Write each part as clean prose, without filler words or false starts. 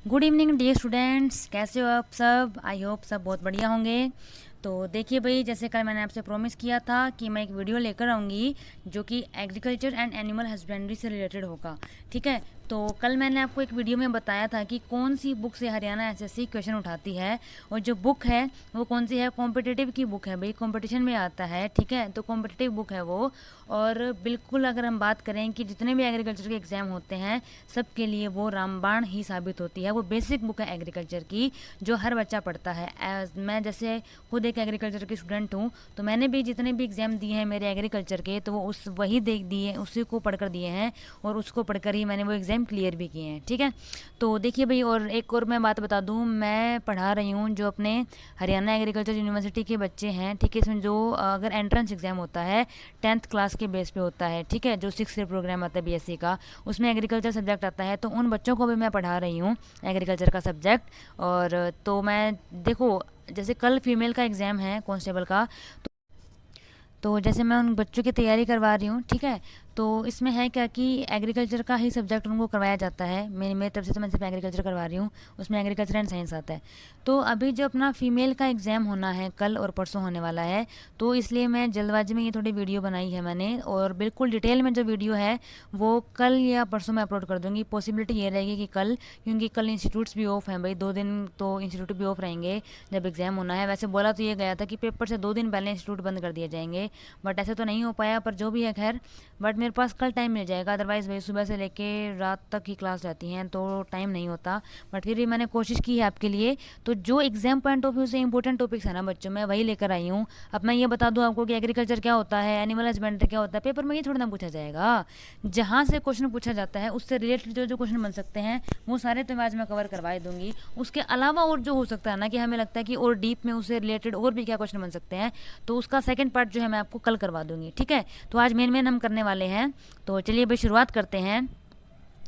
Good evening dear students, कैसे हो आप सब। आई होप सब बहुत बढ़िया होंगे। तो देखिए भाई, जैसे कल मैंने आपसे प्रॉमिस किया था कि मैं एक वीडियो लेकर आऊँगी जो कि एग्रीकल्चर एंड एनिमल हस्बेंड्री से रिलेटेड होगा। ठीक है, तो कल मैंने आपको एक वीडियो में बताया था कि कौन सी बुक से हरियाणा एसएससी क्वेश्चन उठाती है, और जो बुक है वो कौन सी है, कॉम्पिटिटिव की बुक है भाई, कंपटीशन में आता है। ठीक है, तो कॉम्पिटिटिव बुक है वो। और बिल्कुल अगर हम बात करें कि जितने भी एग्रीकल्चर के एग्ज़ाम होते हैं सब के लिए वो रामबाण ही साबित होती है। वो बेसिक बुक है एग्रीकल्चर की जो हर बच्चा पढ़ता है। मैं जैसे खुद एक एग्रीकल्चर की स्टूडेंट हूँ, तो मैंने भी जितने भी एग्ज़ाम दिए हैं मेरे एग्रीकल्चर के, तो वो उस वही देख दिए, उसी को पढ़कर दिए हैं और उसको पढ़कर ही मैंने वो एग्ज़ाम क्लियर भी किए हैं। ठीक है, तो देखिए भाई, और एक और मैं बात बता दूँ, मैं पढ़ा रही हूँ जो अपने हरियाणा एग्रीकल्चर यूनिवर्सिटी के बच्चे हैं। ठीक है, इसमें जो अगर एंट्रेंस एग्ज़ाम होता है 10th क्लास के बेस पे होता है, ठीक है, जो 6 ईयर प्रोग्राम आता है बीएससी का, उसमें एग्रीकल्चर सब्जेक्ट आता है, तो उन बच्चों को भी मैं पढ़ा रही हूँ एग्रीकल्चर का सब्जेक्ट। और तो मैं देखो, जैसे कल फीमेल का एग्ज़ाम है कांस्टेबल का, तो जैसे मैं उन बच्चों की तैयारी करवा रही हूँ। ठीक है, तो इसमें है क्या कि एग्रीकल्चर का ही सब्जेक्ट उनको करवाया जाता है। मेरी तरफ से तो मैं सिर्फ एग्रीकल्चर करवा रही हूँ, उसमें एग्रीकल्चर एंड साइंस आता है। तो अभी जो अपना फीमेल का एग्ज़ाम होना है कल और परसों होने वाला है, तो इसलिए मैं जल्दबाजी में ये थोड़ी वीडियो बनाई है मैंने, और बिल्कुल डिटेल में जो वीडियो है वो कल या परसों में अपलोड कर दूँगी। पॉसिबिलिटी ये रहेगी कि कल, क्योंकि कल इंस्टीट्यूट्स भी ऑफ हैं भाई, 2 दिन तो इंस्टीट्यूट भी ऑफ रहेंगे जब एग्ज़ाम होना है। वैसे बोला तो ये गया था कि पेपर से 2 दिन पहले इंस्टीट्यूट बंद कर दिए जाएंगे, बट ऐसे तो नहीं हो पाया। पर जो भी है खैर, बट मेरे पास कल टाइम मिल जाएगा। अदरवाइज़ भाई सुबह से लेके रात तक ही क्लास रहती हैं तो टाइम नहीं होता। बट फिर भी मैंने कोशिश की है आपके लिए। तो जो एग्जाम पॉइंट ऑफ व्यू से इंपॉर्टेंट टॉपिक्स है ना बच्चों, मैं वही लेकर आई हूँ। अब मैं ये बता दूँ आपको कि एग्रीकल्चर क्या होता है, एनिमल हस्बेंड्री क्या होता है, पेपर में ये थोड़ा ना पूछा जाएगा। जहाँ से क्वेश्चन पूछा जाता है उससे रिलेटेड जो जो क्वेश्चन बन सकते हैं वो सारे तो मैं आज मैं कवर करवा दूंगी। उसके अलावा और जो हो सकता है ना, कि हमें लगता है कि और डीप में उससे रिलेटेड और भी क्या क्वेश्चन बन सकते हैं, तो उसका सेकंड पार्ट जो है मैं आपको कल करवा दूंगी। ठीक है, तो आज मेन हम करने वाले हैं। तो चलिए भाई शुरुआत करते हैं।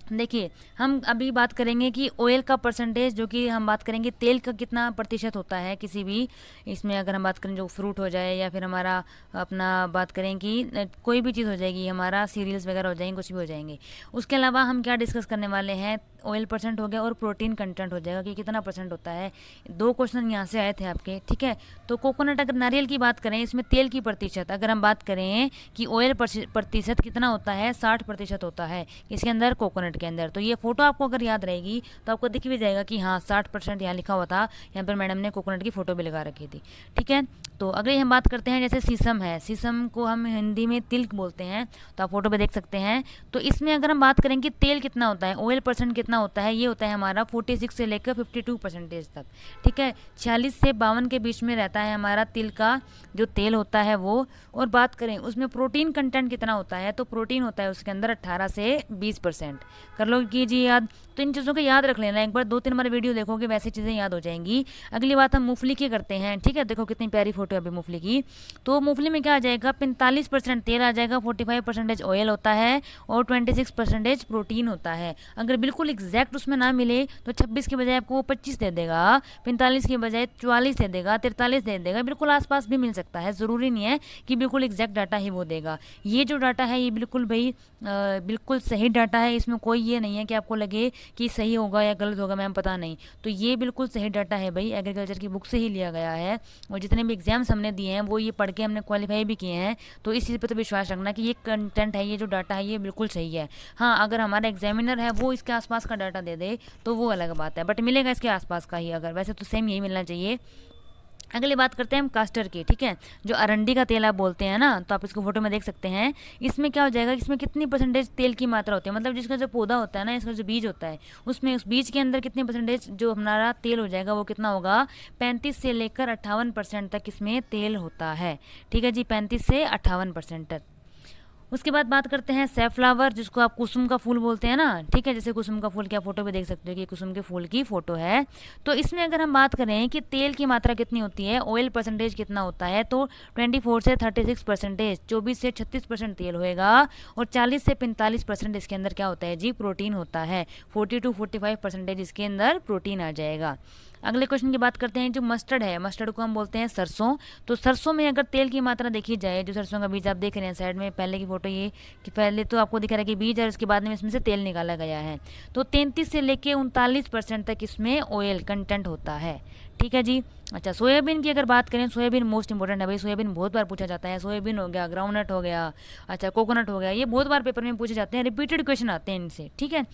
देखिए, हम अभी बात करेंगे कि ऑयल का परसेंटेज, जो कि हम बात करेंगे तेल का कितना प्रतिशत होता है किसी भी इसमें। अगर हम बात करें जो फ्रूट हो जाए, या फिर हमारा अपना बात करें कि कोई भी चीज़ हो जाएगी, हमारा सीरियल्स वगैरह हो जाएंगे, कुछ भी हो जाएंगे। उसके अलावा हम क्या डिस्कस करने वाले हैं, ऑयल परसेंट हो गया और प्रोटीन कंटेंट हो जाएगा कि कितना परसेंट होता है। 2 क्वेश्चन यहाँ से आए थे आपके। ठीक है, तो कोकोनट, अगर नारियल की बात करें, इसमें तेल की प्रतिशत अगर हम बात करें कि ऑयल प्रतिशत कितना होता है, 60% होता है इसके अंदर, कोकोनट के अंदर। तो ये फोटो आपको अगर याद रहेगी तो आपको दिख भी जाएगा कि हाँ 60% यहाँ लिखा हुआ था। यहाँ पर मैडम ने कोकोनट की फोटो भी लगा रखी थी। ठीक है, तो अगले हम बात करते हैं, जैसे शीशम है, शीशम को हम हिंदी में तिल बोलते हैं, तो आप फोटो पे देख सकते हैं। तो इसमें अगर हम बात करें कि तेल कितना होता है, ऑयल परसेंट कितना होता है, ये होता है हमारा 46 से लेकर 52% तक। ठीक है, 46 से 52 के बीच में रहता है हमारा तिल का जो तेल होता है वो। और बात करें उसमें प्रोटीन कंटेंट कितना होता है, तो प्रोटीन होता है उसके अंदर 18 से 20%। कर लो कीजिए याद। तो इन चीज़ों को याद रख लेना, एक बार 2-3 बार वीडियो देखोगे वैसी चीज़ें याद हो जाएंगी। अगली बात हम मूंगफली की करते हैं। ठीक है, देखो कितनी प्यारी फोटो है अभी मूंगफली की। तो मूंगफली में क्या आ जाएगा, 45% तेल आ जाएगा, 45% ऑयल होता है और 26% प्रोटीन होता है। अगर बिल्कुल एग्जैक्ट उसमें ना मिले तो 26 के बजाय आपको वो 25 दे देगा, 45 के बजाय 44 दे देगा, 43 दे देगा। बिल्कुल आसपास भी मिल सकता है, ज़रूरी नहीं है कि बिल्कुल एग्जैक्ट डाटा ही वो देगा। ये जो डाटा है ये बिल्कुल भाई बिल्कुल सही डाटा है। इसमें कोई ये नहीं है कि आपको लगे कि सही होगा या गलत होगा, मैम पता नहीं। तो ये बिल्कुल सही डाटा है भाई, एग्रीकल्चर की बुक से ही लिया गया है। और जितने भी एग्जाम्स हमने दिए हैं वो ये पढ़ के हमने क्वालिफाई भी किए हैं। तो इस चीज़ पर तो विश्वास रखना कि ये कंटेंट है, ये जो डाटा है ये बिल्कुल सही है। हाँ, अगर हमारा एग्जामिनर है वो इसके आसपास का डाटा दे दे तो वो अलग बात है, बट मिलेगा इसके आसपास का ही। अगर वैसे तो सेम यही मिलना चाहिए। अगली बात करते हैं हम कास्टर की। ठीक है, जो अरंडी का तेल आप बोलते हैं ना, तो आप इसको फोटो में देख सकते हैं। इसमें क्या हो जाएगा, इसमें कितनी परसेंटेज तेल की मात्रा होती है, मतलब जिसका जो पौधा होता है ना, इसका जो बीज होता है, उसमें उस बीज के अंदर कितनी परसेंटेज जो हमारा तेल हो जाएगा वो कितना होगा, 35 से लेकर 58% तक इसमें तेल होता है। ठीक है जी, 35 से 58% तक। उसके बाद बात करते हैं सैफ्लावर, जिसको आप कुसुम का फूल बोलते हैं ना। ठीक है, जैसे कुसुम का फूल, क्या फोटो पे देख सकते हो कि कुसुम के फूल की फोटो है। तो इसमें अगर हम बात करें कि तेल की मात्रा कितनी होती है, ऑयल परसेंटेज कितना होता है, तो 24 से 36%, 24 से 36% तेल होएगा, और 40 से 45% इसके अंदर क्या होता है जी, प्रोटीन होता है। 40 to 45% इसके अंदर प्रोटीन आ जाएगा। अगले क्वेश्चन की बात करते हैं, जो मस्टर्ड है, मस्टर्ड को हम बोलते हैं सरसों। तो सरसों में अगर तेल की मात्रा देखी जाए, जो सरसों का बीज आप देख रहे हैं साइड में, पहले की फोटो ये कि पहले तो आपको दिख रहा है कि बीज और उसके बाद में इसमें से तेल निकाला गया है। तो 33 से लेके 39% तक इसमें ऑयल कंटेंट होता है। ठीक है जी। अच्छा, सोयाबीन की अगर बात करें, सोयाबीन मोस्ट इंपॉर्टेंट है भाई। सोयाबीन बहुत बार पूछा जाता है। सोयाबीन हो गया, ग्राउंडनट हो गया, अच्छा कोकोनट हो गया, ये बहुत बार पेपर में पूछे जाते हैं, रिपीटेड क्वेश्चन आते हैं इनसे। ठीक है,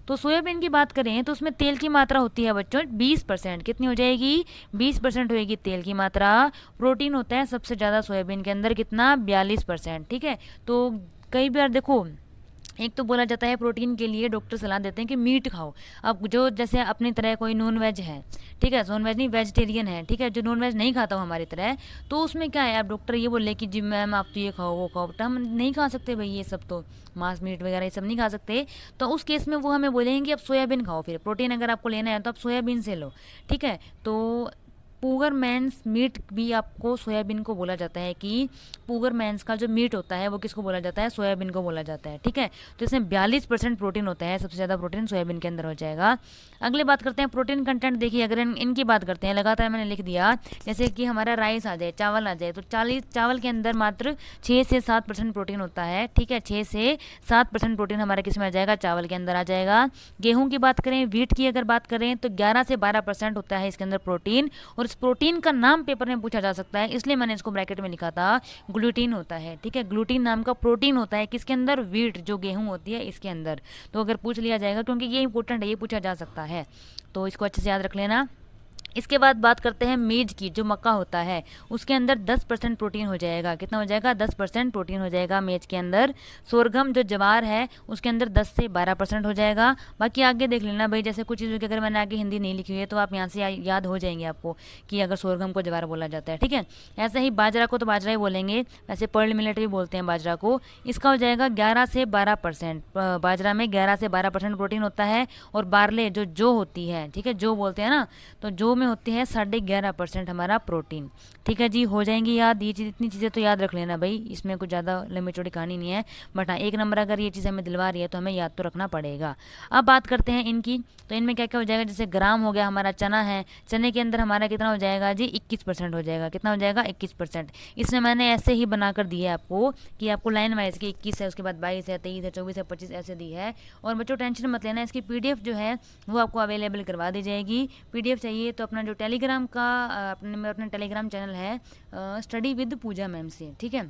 तो सोयाबीन की बात करें तो उसमें तेल की मात्रा होती है बच्चों 20%। कितनी हो जाएगी? 20% होएगी तेल की मात्रा। प्रोटीन होता है सबसे ज़्यादा सोयाबीन के अंदर, कितना? 42%। ठीक है, तो कई बार देखो, एक तो बोला जाता है प्रोटीन के लिए डॉक्टर सलाह देते हैं कि मीट खाओ। अब जो जैसे अपनी तरह कोई नॉन वेज है, ठीक है, नॉन वेज नहीं वेजिटेरियन है, ठीक है, जो नॉन वेज नहीं खाता हो हमारी तरह, तो उसमें क्या है, अब डॉक्टर ये बोले कि जी मैम आप तो ये खाओ वो खाओ, तो हम नहीं खा सकते भाई ये सब, तो मांस मीट वगैरह ये सब नहीं खा सकते। तो उस केस में वो हमें बोलेंगे कि आप सोयाबीन खाओ। फिर प्रोटीन अगर आपको लेना है तो आप सोयाबीन से लो। ठीक है, तो पूगर मैंस मीट भी आपको सोयाबीन को बोला जाता है कि पूगर मैंस का जो मीट होता है वो किसको बोला जाता है? सोयाबीन को बोला जाता है। ठीक है, तो इसमें 42% प्रोटीन होता है, सबसे ज़्यादा प्रोटीन सोयाबीन के अंदर हो जाएगा। अगले बात करते हैं प्रोटीन कंटेंट। देखिए अगर इनकी बात करते हैं, लगातार मैंने लिख दिया, जैसे कि हमारा राइस आ जाए, चावल आ जाए, तो चावल के अंदर मात्र 6 से 7% प्रोटीन होता है। ठीक है, 6 से 7% प्रोटीन हमारा किस में आ जाएगा? चावल के अंदर आ जाएगा। गेहूँ की बात करें, व्हीट की अगर बात करें तो 11 से 12% होता है इसके अंदर प्रोटीन। और इस प्रोटीन का नाम पेपर में पूछा जा सकता है, इसलिए मैंने इसको ब्रैकेट में लिखा था, ग्लूटीन होता है। ठीक है, ग्लूटीन नाम का प्रोटीन होता है किसके अंदर? व्हीट, जो गेहूं होती है इसके अंदर। तो अगर पूछ लिया जाएगा, क्योंकि ये इंपॉर्टेंट है, ये पूछा जा सकता है, तो इसको अच्छे से याद रख लेना। इसके बाद बात करते हैं मेज की, जो मक्का होता है उसके अंदर 10% प्रोटीन हो जाएगा। कितना हो जाएगा? 10% प्रोटीन हो जाएगा मेज के अंदर। सोरगम जो ज्वार है उसके अंदर 10 से 12% हो जाएगा। बाकी आगे देख लेना भाई, जैसे कुछ चीज़ों की अगर मैंने आगे हिंदी नहीं लिखी हुई है तो आप यहाँ से याद हो जाएंगे आपको कि अगर सोरगम को ज्वार बोला जाता है। ठीक है, ऐसे ही बाजरा को तो बाजरा ही बोलेंगे, वैसे पर्ल मिलेट भी बोलते हैं बाजरा को। इसका हो जाएगा 11 से 12%। बाजरा में 11 से 12% प्रोटीन होता है। और बारले जो होती है, ठीक है, जो बोलते हैं ना, तो जो में होती है 11.5% हमारा प्रोटीन। ठीक है जी, हो जाएंगी याद ये चीज़। इतनी चीज़ें तो याद रख लेना भाई, इसमें कुछ ज़्यादा लंबी चौड़ी कहानी नहीं है, बट हाँ एक नंबर अगर ये चीज़ हमें दिलवा रही है तो हमें याद तो रखना पड़ेगा। अब बात करते हैं इनकी, तो इनमें क्या क्या हो जाएगा। जैसे ग्राम हो गया, हमारा चना है, चने के अंदर हमारा कितना हो जाएगा जी? 21% हो जाएगा। कितना हो जाएगा? 21%। इसमें मैंने ऐसे ही बनाकर दी है आपको कि आपको लाइन वाइज की 21 है, उसके बाद 22 है, 23 है, 24 है, 25 ऐसे दी है। और बच्चों टेंशन मत लेना, इसकी PDF जो है वो आपको अवेलेबल करवा दी जाएगी। PDF चाहिए तो अपना जो टेलीग्राम का अपने टेलीग्राम चैनल है स्टडी विद पूजा मैम से। ठीक है,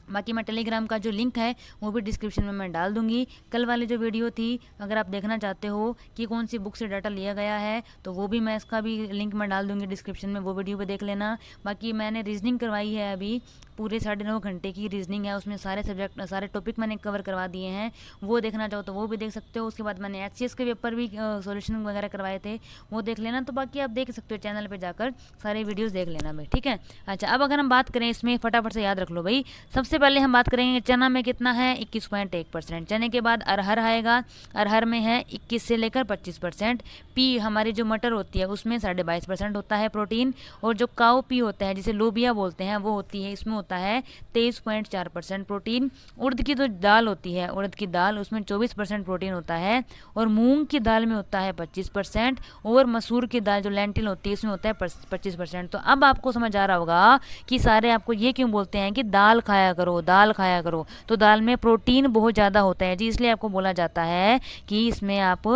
बाकी मैं टेलीग्राम का जो लिंक है वो भी डिस्क्रिप्शन में मैं डाल दूंगी। कल वाली जो वीडियो थी, अगर आप देखना चाहते हो कि कौन सी बुक से डाटा लिया गया है, तो वो भी मैं इसका भी लिंक मैं डाल दूंगी डिस्क्रिप्शन में, वो वीडियो भी देख लेना। बाकी मैंने रीजनिंग करवाई है अभी, पूरे 9.5 घंटे की रीजनिंग है, उसमें सारे सब्जेक्ट सारे टॉपिक मैंने कवर करवा दिए हैं। वो देखना चाहो तो वो भी देख सकते हो। उसके बाद मैंने HCS के पेपर भी सॉल्यूशन वगैरह करवाए थे, वो देख लेना। तो बाकी आप देख सकते हो चैनल पे जाकर, सारे वीडियोस देख लेना भाई। ठीक है, अच्छा अब अगर हम बात करें इसमें, फटाफट से याद रख लो भाई। सबसे पहले हम बात करेंगे चना में कितना है? 21.1%। चने के बाद अरहर आएगा, अरहर में है 21 से लेकर 25%। पी हमारी जो मटर होती है उसमें 22.5% होता है प्रोटीन। और जो काऊ पी होता है, जिसे लोबिया बोलते हैं, वो होती है, इसमें होता है 23.4% प्रोटीन। उड़द की जो दाल होती है, उड़द की दाल, उसमें 24% प्रोटीन होता है। और मूंग की दाल में होता है 25%। और मसूर की दाल जो लेंटिल होती है उसमें होता है 25%। तो अब आपको समझ आ रहा होगा कि सारे आपको ये क्यों बोलते हैं कि दाल खाया करो, दाल खाया करो। तो दाल में प्रोटीन बहुत ज़्यादा होता है जी, इसलिए आपको बोला जाता है कि इसमें आप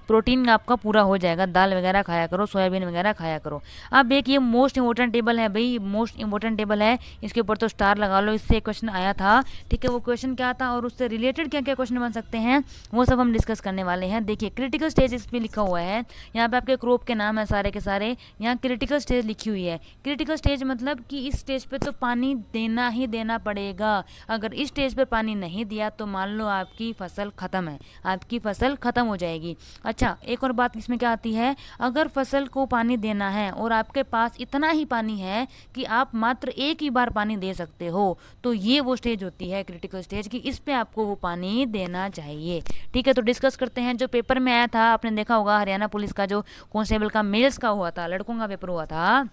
प्रोटीन आपका पूरा हो जाएगा, दाल वगैरह खाया करो, सोयाबीन वगैरह खाया करो। अब एक ये मोस्ट इंपॉर्टेंट टेबल है भाई, मोस्ट इंपॉर्टेंट टेबल है, इसके ऊपर तो स्टार लगा लो, इससे क्वेश्चन आया था। ठीक है, वो क्वेश्चन क्या था और उससे रिलेटेड क्या क्या क्वेश्चन बन सकते हैं वो सब हम डिस्कस करने वाले हैं। देखिए क्रिटिकल स्टेज इस पर लिखा हुआ है, यहाँ पे आपके क्रॉप के नाम है सारे के सारे, यहाँ क्रिटिकल स्टेज लिखी हुई है। क्रिटिकल स्टेज मतलब कि इस स्टेज पे तो पानी देना ही देना पड़ेगा। अगर इस स्टेज पे पानी नहीं दिया तो मान लो आपकी फसल खत्म है, आपकी फसल खत्म हो जाएगी। अच्छा, एक और बात इसमें क्या आती है, अगर फसल को पानी देना है और आपके पास इतना ही पानी है कि आप मात्र एक ही बार पानी दे सकते हो, तो ये वो स्टेज होती है क्रिटिकल स्टेज की, इस पे आपको वो पानी देना चाहिए। ठीक है, तो डिस्कस करते हैं। जो पेपर में आया था, आपने देखा होगा हरियाणा पुलिस का जो कांस्टेबल का मेल्स का हुआ था, लड़कों का पेपर हुआ था,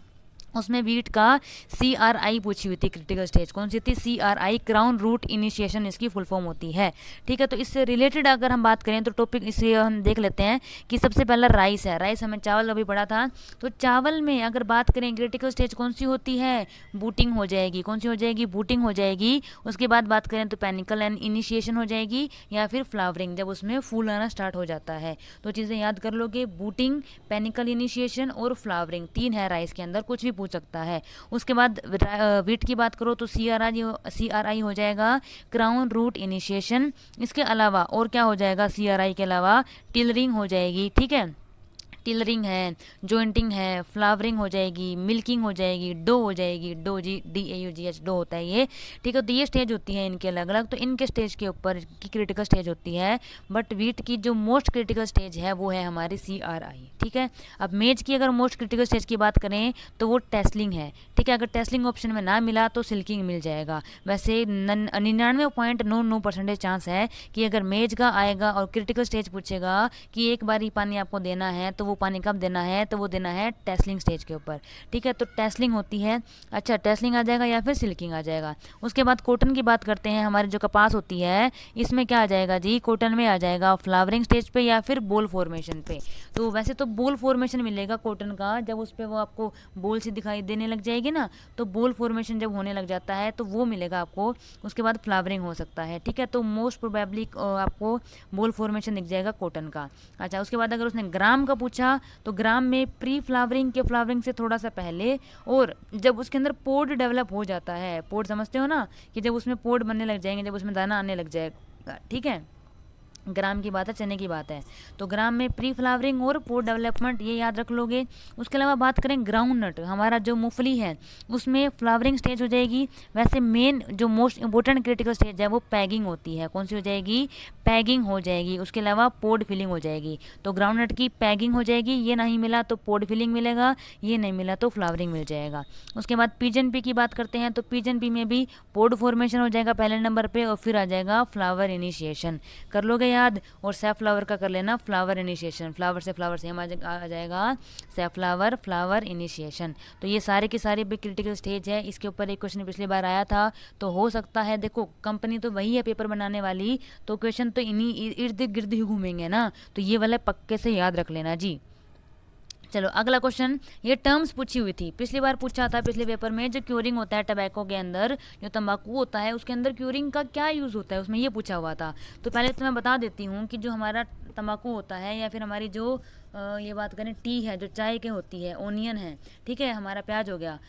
उसमें वीट का CRI पूछी हुई थी, क्रिटिकल स्टेज कौन सी थी, CRI, क्राउन रूट इनिशिएशन इसकी फुल फॉर्म होती है। ठीक है, तो इससे रिलेटेड अगर हम बात करें तो टॉपिक इसे हम देख लेते हैं कि सबसे पहला राइस है। राइस हमें चावल अभी पढ़ा था, तो चावल में अगर बात करें क्रिटिकल स्टेज कौन सी होती है, बूटिंग हो जाएगी। कौन सी हो जाएगी, बूटिंग हो जाएगी। उसके बाद बात करें तो पैनिकल एंड इनिशिएशन हो जाएगी, या फिर फ्लावरिंग, जब उसमें फूल आना स्टार्ट हो जाता है। तो चीज़ें याद कर लोगे, बूटिंग, पैनिकल इनिशिएशन और फ्लावरिंग, 3 है राइस के अंदर, कुछ भी पूछ सकता है। उसके बाद वीट की बात करो तो CRI हो जाएगा, क्राउन रूट इनिशिएशन। इसके अलावा और क्या हो जाएगा, CRI के अलावा टिलरिंग हो जाएगी। ठीक है, टिलरिंग है, जॉइंटिंग है, फ्लावरिंग हो जाएगी, मिल्किंग हो जाएगी, डो हो जाएगी, डो DAUGH डो होता है ये। ठीक है, तो ये स्टेज होती है इनके अलग अलग, तो इनके स्टेज के ऊपर की क्रिटिकल स्टेज होती है। बट वीट की जो मोस्ट क्रिटिकल स्टेज है वो है हमारी CRI। ठीक है, अब मेज की अगर मोस्ट क्रिटिकल स्टेज की बात करें तो वो टेस्लिंग है। ठीक है, अगर टेस्लिंग ऑप्शन में ना मिला तो सिल्किंग मिल जाएगा। वैसे 99.99% चांस है कि अगर मेज का आएगा और क्रिटिकल स्टेज पूछेगा कि एक बार ही पानी आपको देना है, तो वो पानी कब देना है, तो वो देना है टेस्लिंग स्टेज के ऊपर। ठीक है, तो टेस्लिंग होती है। अच्छा, टेस्लिंग आ जाएगा या फिर सिल्किंग आ जाएगा। उसके बाद कॉटन की बात करते हैं, हमारी जो कपास होती है इसमें क्या आ जाएगा जी, कॉटन में आ जाएगा फ्लावरिंग स्टेज पे या फिर बोल फॉर्मेशन पे। तो वैसे तो बोल फॉर्मेशन मिलेगा कॉटन का, जब उस पर वो आपको बोल सी दिखाई देने लग जाएगी ना, तो बोल फॉर्मेशन जब होने लग जाता है तो वो मिलेगा आपको। उसके बाद फ्लावरिंग हो सकता है। ठीक है, तो मोस्ट प्रोबेबली आपको बोल फॉर्मेशन दिख जाएगा कॉटन का। अच्छा, उसके बाद अगर उसने ग्राम का पूछा तो ग्राम में प्री फ्लावरिंग के फ्लावरिंग से थोड़ा सा पहले, और जब उसके अंदर पोड डेवलप हो जाता है। पोड समझते हो ना, कि जब उसमें पोड बनने लग जाएंगे, जब उसमें दाना आने लग जाएगा। ठीक है, ग्राम की बात है, चने की बात है। तो ग्राम में प्री फ्लावरिंग और पोड डेवलपमेंट, ये याद रख लोगे। उसके अलावा बात करें ग्राउंड नट, हमारा जो मूंगफली है उसमें फ्लावरिंग स्टेज हो जाएगी। वैसे मेन जो मोस्ट इंपॉर्टेंट क्रिटिकल स्टेज है वो पैगिंग होती है। कौन सी हो जाएगी, पैगिंग हो जाएगी। उसके अलावा पोड फिलिंग हो जाएगी। तो ग्राउंड नट की पैगिंग हो जाएगी, ये नहीं मिला तो पोड फिलिंग मिलेगा, ये नहीं मिला तो फ्लावरिंग मिल जाएगा। उसके बाद पिजन पी की बात करते हैं, तो पिजन पी में भी पोड फॉर्मेशन हो जाएगा पहले नंबर पे, और फिर आ जाएगा फ्लावर इनिशिएशन। कर लोगे याद। और सैफ फ्लावर का कर लेना फ्लावर इनिशिएशन, फ्लावर से हम आ जाएगा सैफ फ्लावर, फ्लावर इनिशिएशन। तो ये सारे के सारे भी क्रिटिकल स्टेज है। इसके ऊपर एक क्वेश्चन पिछली बार आया था, तो हो सकता है, देखो कंपनी तो वही है पेपर बनाने वाली, तो क्वेश्चन तो इन्हीं इर्द गिर्द ही घूमेंगे ना, तो ये वाला पक्के से याद रख लेना जी। चलो अगला क्वेश्चन, ये टर्म्स पूछी हुई थी, पिछली बार पूछा था पिछले पेपर में। जो क्यूरिंग होता है टबैको के अंदर, जो तंबाकू होता है उसके अंदर क्यूरिंग का क्या यूज़ होता है, उसमें ये पूछा हुआ था। तो पहले तो मैं बता देती हूँ कि जो हमारा तंबाकू होता है, या फिर हमारी जो ये बात करें टी है, जो चाय के होती है, ओनियन है, ठीक है, हमारा प्याज हो गया,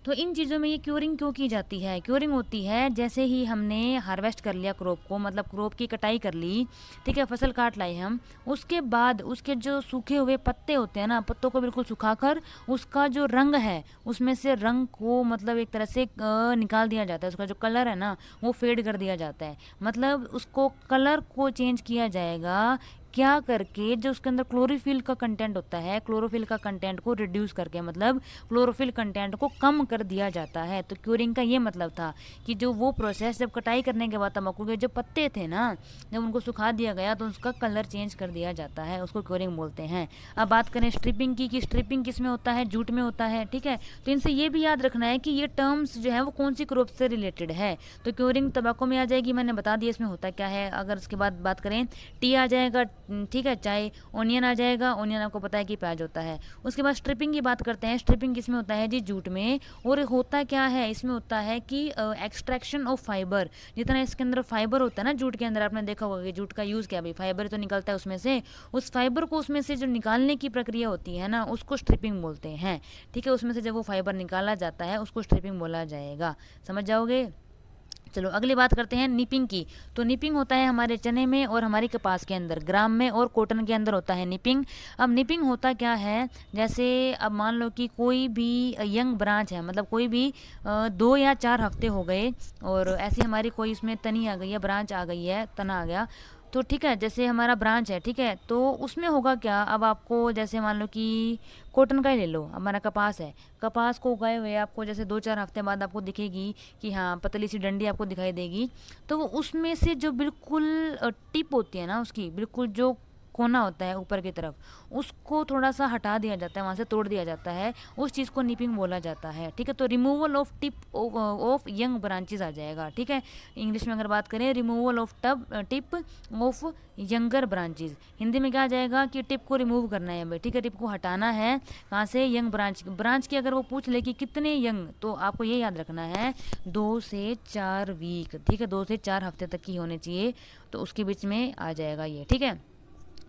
तो इन चीज़ों में ये क्यूरिंग क्यों की जाती है। क्यूरिंग होती है जैसे ही हमने हार्वेस्ट कर लिया क्रॉप को, मतलब क्रॉप की कटाई कर ली, ठीक है, फसल काट लाई हम, उसके बाद उसके जो सूखे हुए पत्ते होते हैं ना, पत्तों को बिल्कुल सुखाकर उसका जो रंग है उसमें से रंग को मतलब एक तरह से निकाल दिया जाता है। उसका जो कलर है ना वो फेड कर दिया जाता है, मतलब उसको कलर को चेंज किया जाएगा क्या करके, जो उसके अंदर क्लोरोफिल का कंटेंट होता है, क्लोरोफिल का कंटेंट को रिड्यूस करके, मतलब क्लोरोफिल कंटेंट को कम कर दिया जाता है। तो क्यूरिंग का ये मतलब था कि जो वो प्रोसेस, जब कटाई करने के बाद तंबाकू के जो पत्ते थे ना, जब उनको सुखा दिया गया तो उसका कलर चेंज कर दिया जाता है, उसको क्यूरिंग बोलते हैं। अब बात करें स्ट्रिपिंग की, कि स्ट्रिपिंग किस में होता है, जूट में होता है, ठीक है। तो इनसे ये भी याद रखना है कि ये टर्म्स जो है वो कौन सी क्रॉप से रिलेटेड है। तो क्यूरिंग तंबाकू में आ जाएगी, मैंने बता दिया इसमें होता क्या है। अगर उसके बाद बात करें, टी आ जाएगा, ठीक है, चाय, ओनियन आ जाएगा, ओनियन आपको पता है कि प्याज होता है। उसके बाद स्ट्रिपिंग की बात करते हैं, स्ट्रिपिंग किसमें होता है जी, जूट में। और होता क्या है, इसमें होता है कि एक्सट्रैक्शन ऑफ फाइबर, जितना इसके अंदर फाइबर होता है ना जूट के अंदर, आपने देखा होगा कि जूट का यूज़ क्या, भाई फाइबर तो निकलता है उसमें से, उस फाइबर को उसमें से जो निकालने की प्रक्रिया होती है ना, उसको स्ट्रिपिंग बोलते हैं, ठीक है। उसमें से जब वो फाइबर निकाला जाता है उसको स्ट्रिपिंग बोला जाएगा, समझ जाओगे। चलो अगली बात करते हैं निपिंग की। तो निपिंग होता है हमारे चने में और हमारी कपास के अंदर, ग्राम में और कॉटन के अंदर होता है निपिंग। अब निपिंग होता क्या है, जैसे अब मान लो कि कोई भी यंग ब्रांच है, मतलब कोई भी 2 या 4 हफ्ते हो गए और ऐसी हमारी कोई उसमें तनी आ गई है, ब्रांच आ गई है, तना आ गया, तो ठीक है, जैसे हमारा ब्रांच है, ठीक है, तो उसमें होगा क्या, अब आपको जैसे मान लो कि कॉटन का ही ले लो, हमारा कपास है, कपास को उगाए हुए आपको जैसे 2-4 हफ्ते बाद आपको दिखेगी कि हाँ पतली सी डंडी आपको दिखाई देगी, तो वो उसमें से जो बिल्कुल टिप होती है ना उसकी, बिल्कुल जो कोना होता है ऊपर की तरफ, उसको थोड़ा सा हटा दिया जाता है, वहाँ से तोड़ दिया जाता है, उस चीज़ को निपिंग बोला जाता है। ठीक है, तो removal of tip of young branches आ जाएगा। ठीक है, इंग्लिश में अगर बात करें removal of tip of younger branches, Hindi में क्या आ जाएगा कि टिप को रिमूव करना है भाई। ठीक है, टिप को हटाना है कहाँ से, यंग ब्रांच की अगर वो पूछ ले कि कितने यंग, तो आपको ये याद रखना है 2 से 4 वीक। ठीक है, 2 से 4 हफ्ते तक की होनी चाहिए, तो उसके बीच में आ जाएगा ये। ठीक है,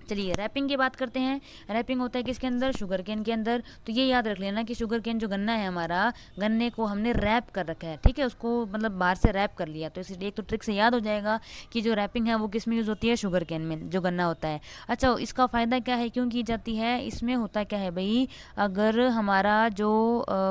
चलिए रैपिंग की बात करते हैं। रैपिंग होता है किसके अंदर, शुगर केन के अंदर। तो ये याद रख लेना कि शुगर केन जो गन्ना है हमारा, गन्ने को हमने रैप कर रखा है। ठीक है, उसको मतलब बाहर से रैप कर लिया, तो इसलिए एक तो ट्रिक से याद हो जाएगा कि जो रैपिंग है वो किस में यूज़ होती है, शुगर केन में जो गन्ना होता है। अच्छा, इसका फ़ायदा क्या है, क्यों की जाती है, इसमें होता क्या है भाई, अगर हमारा जो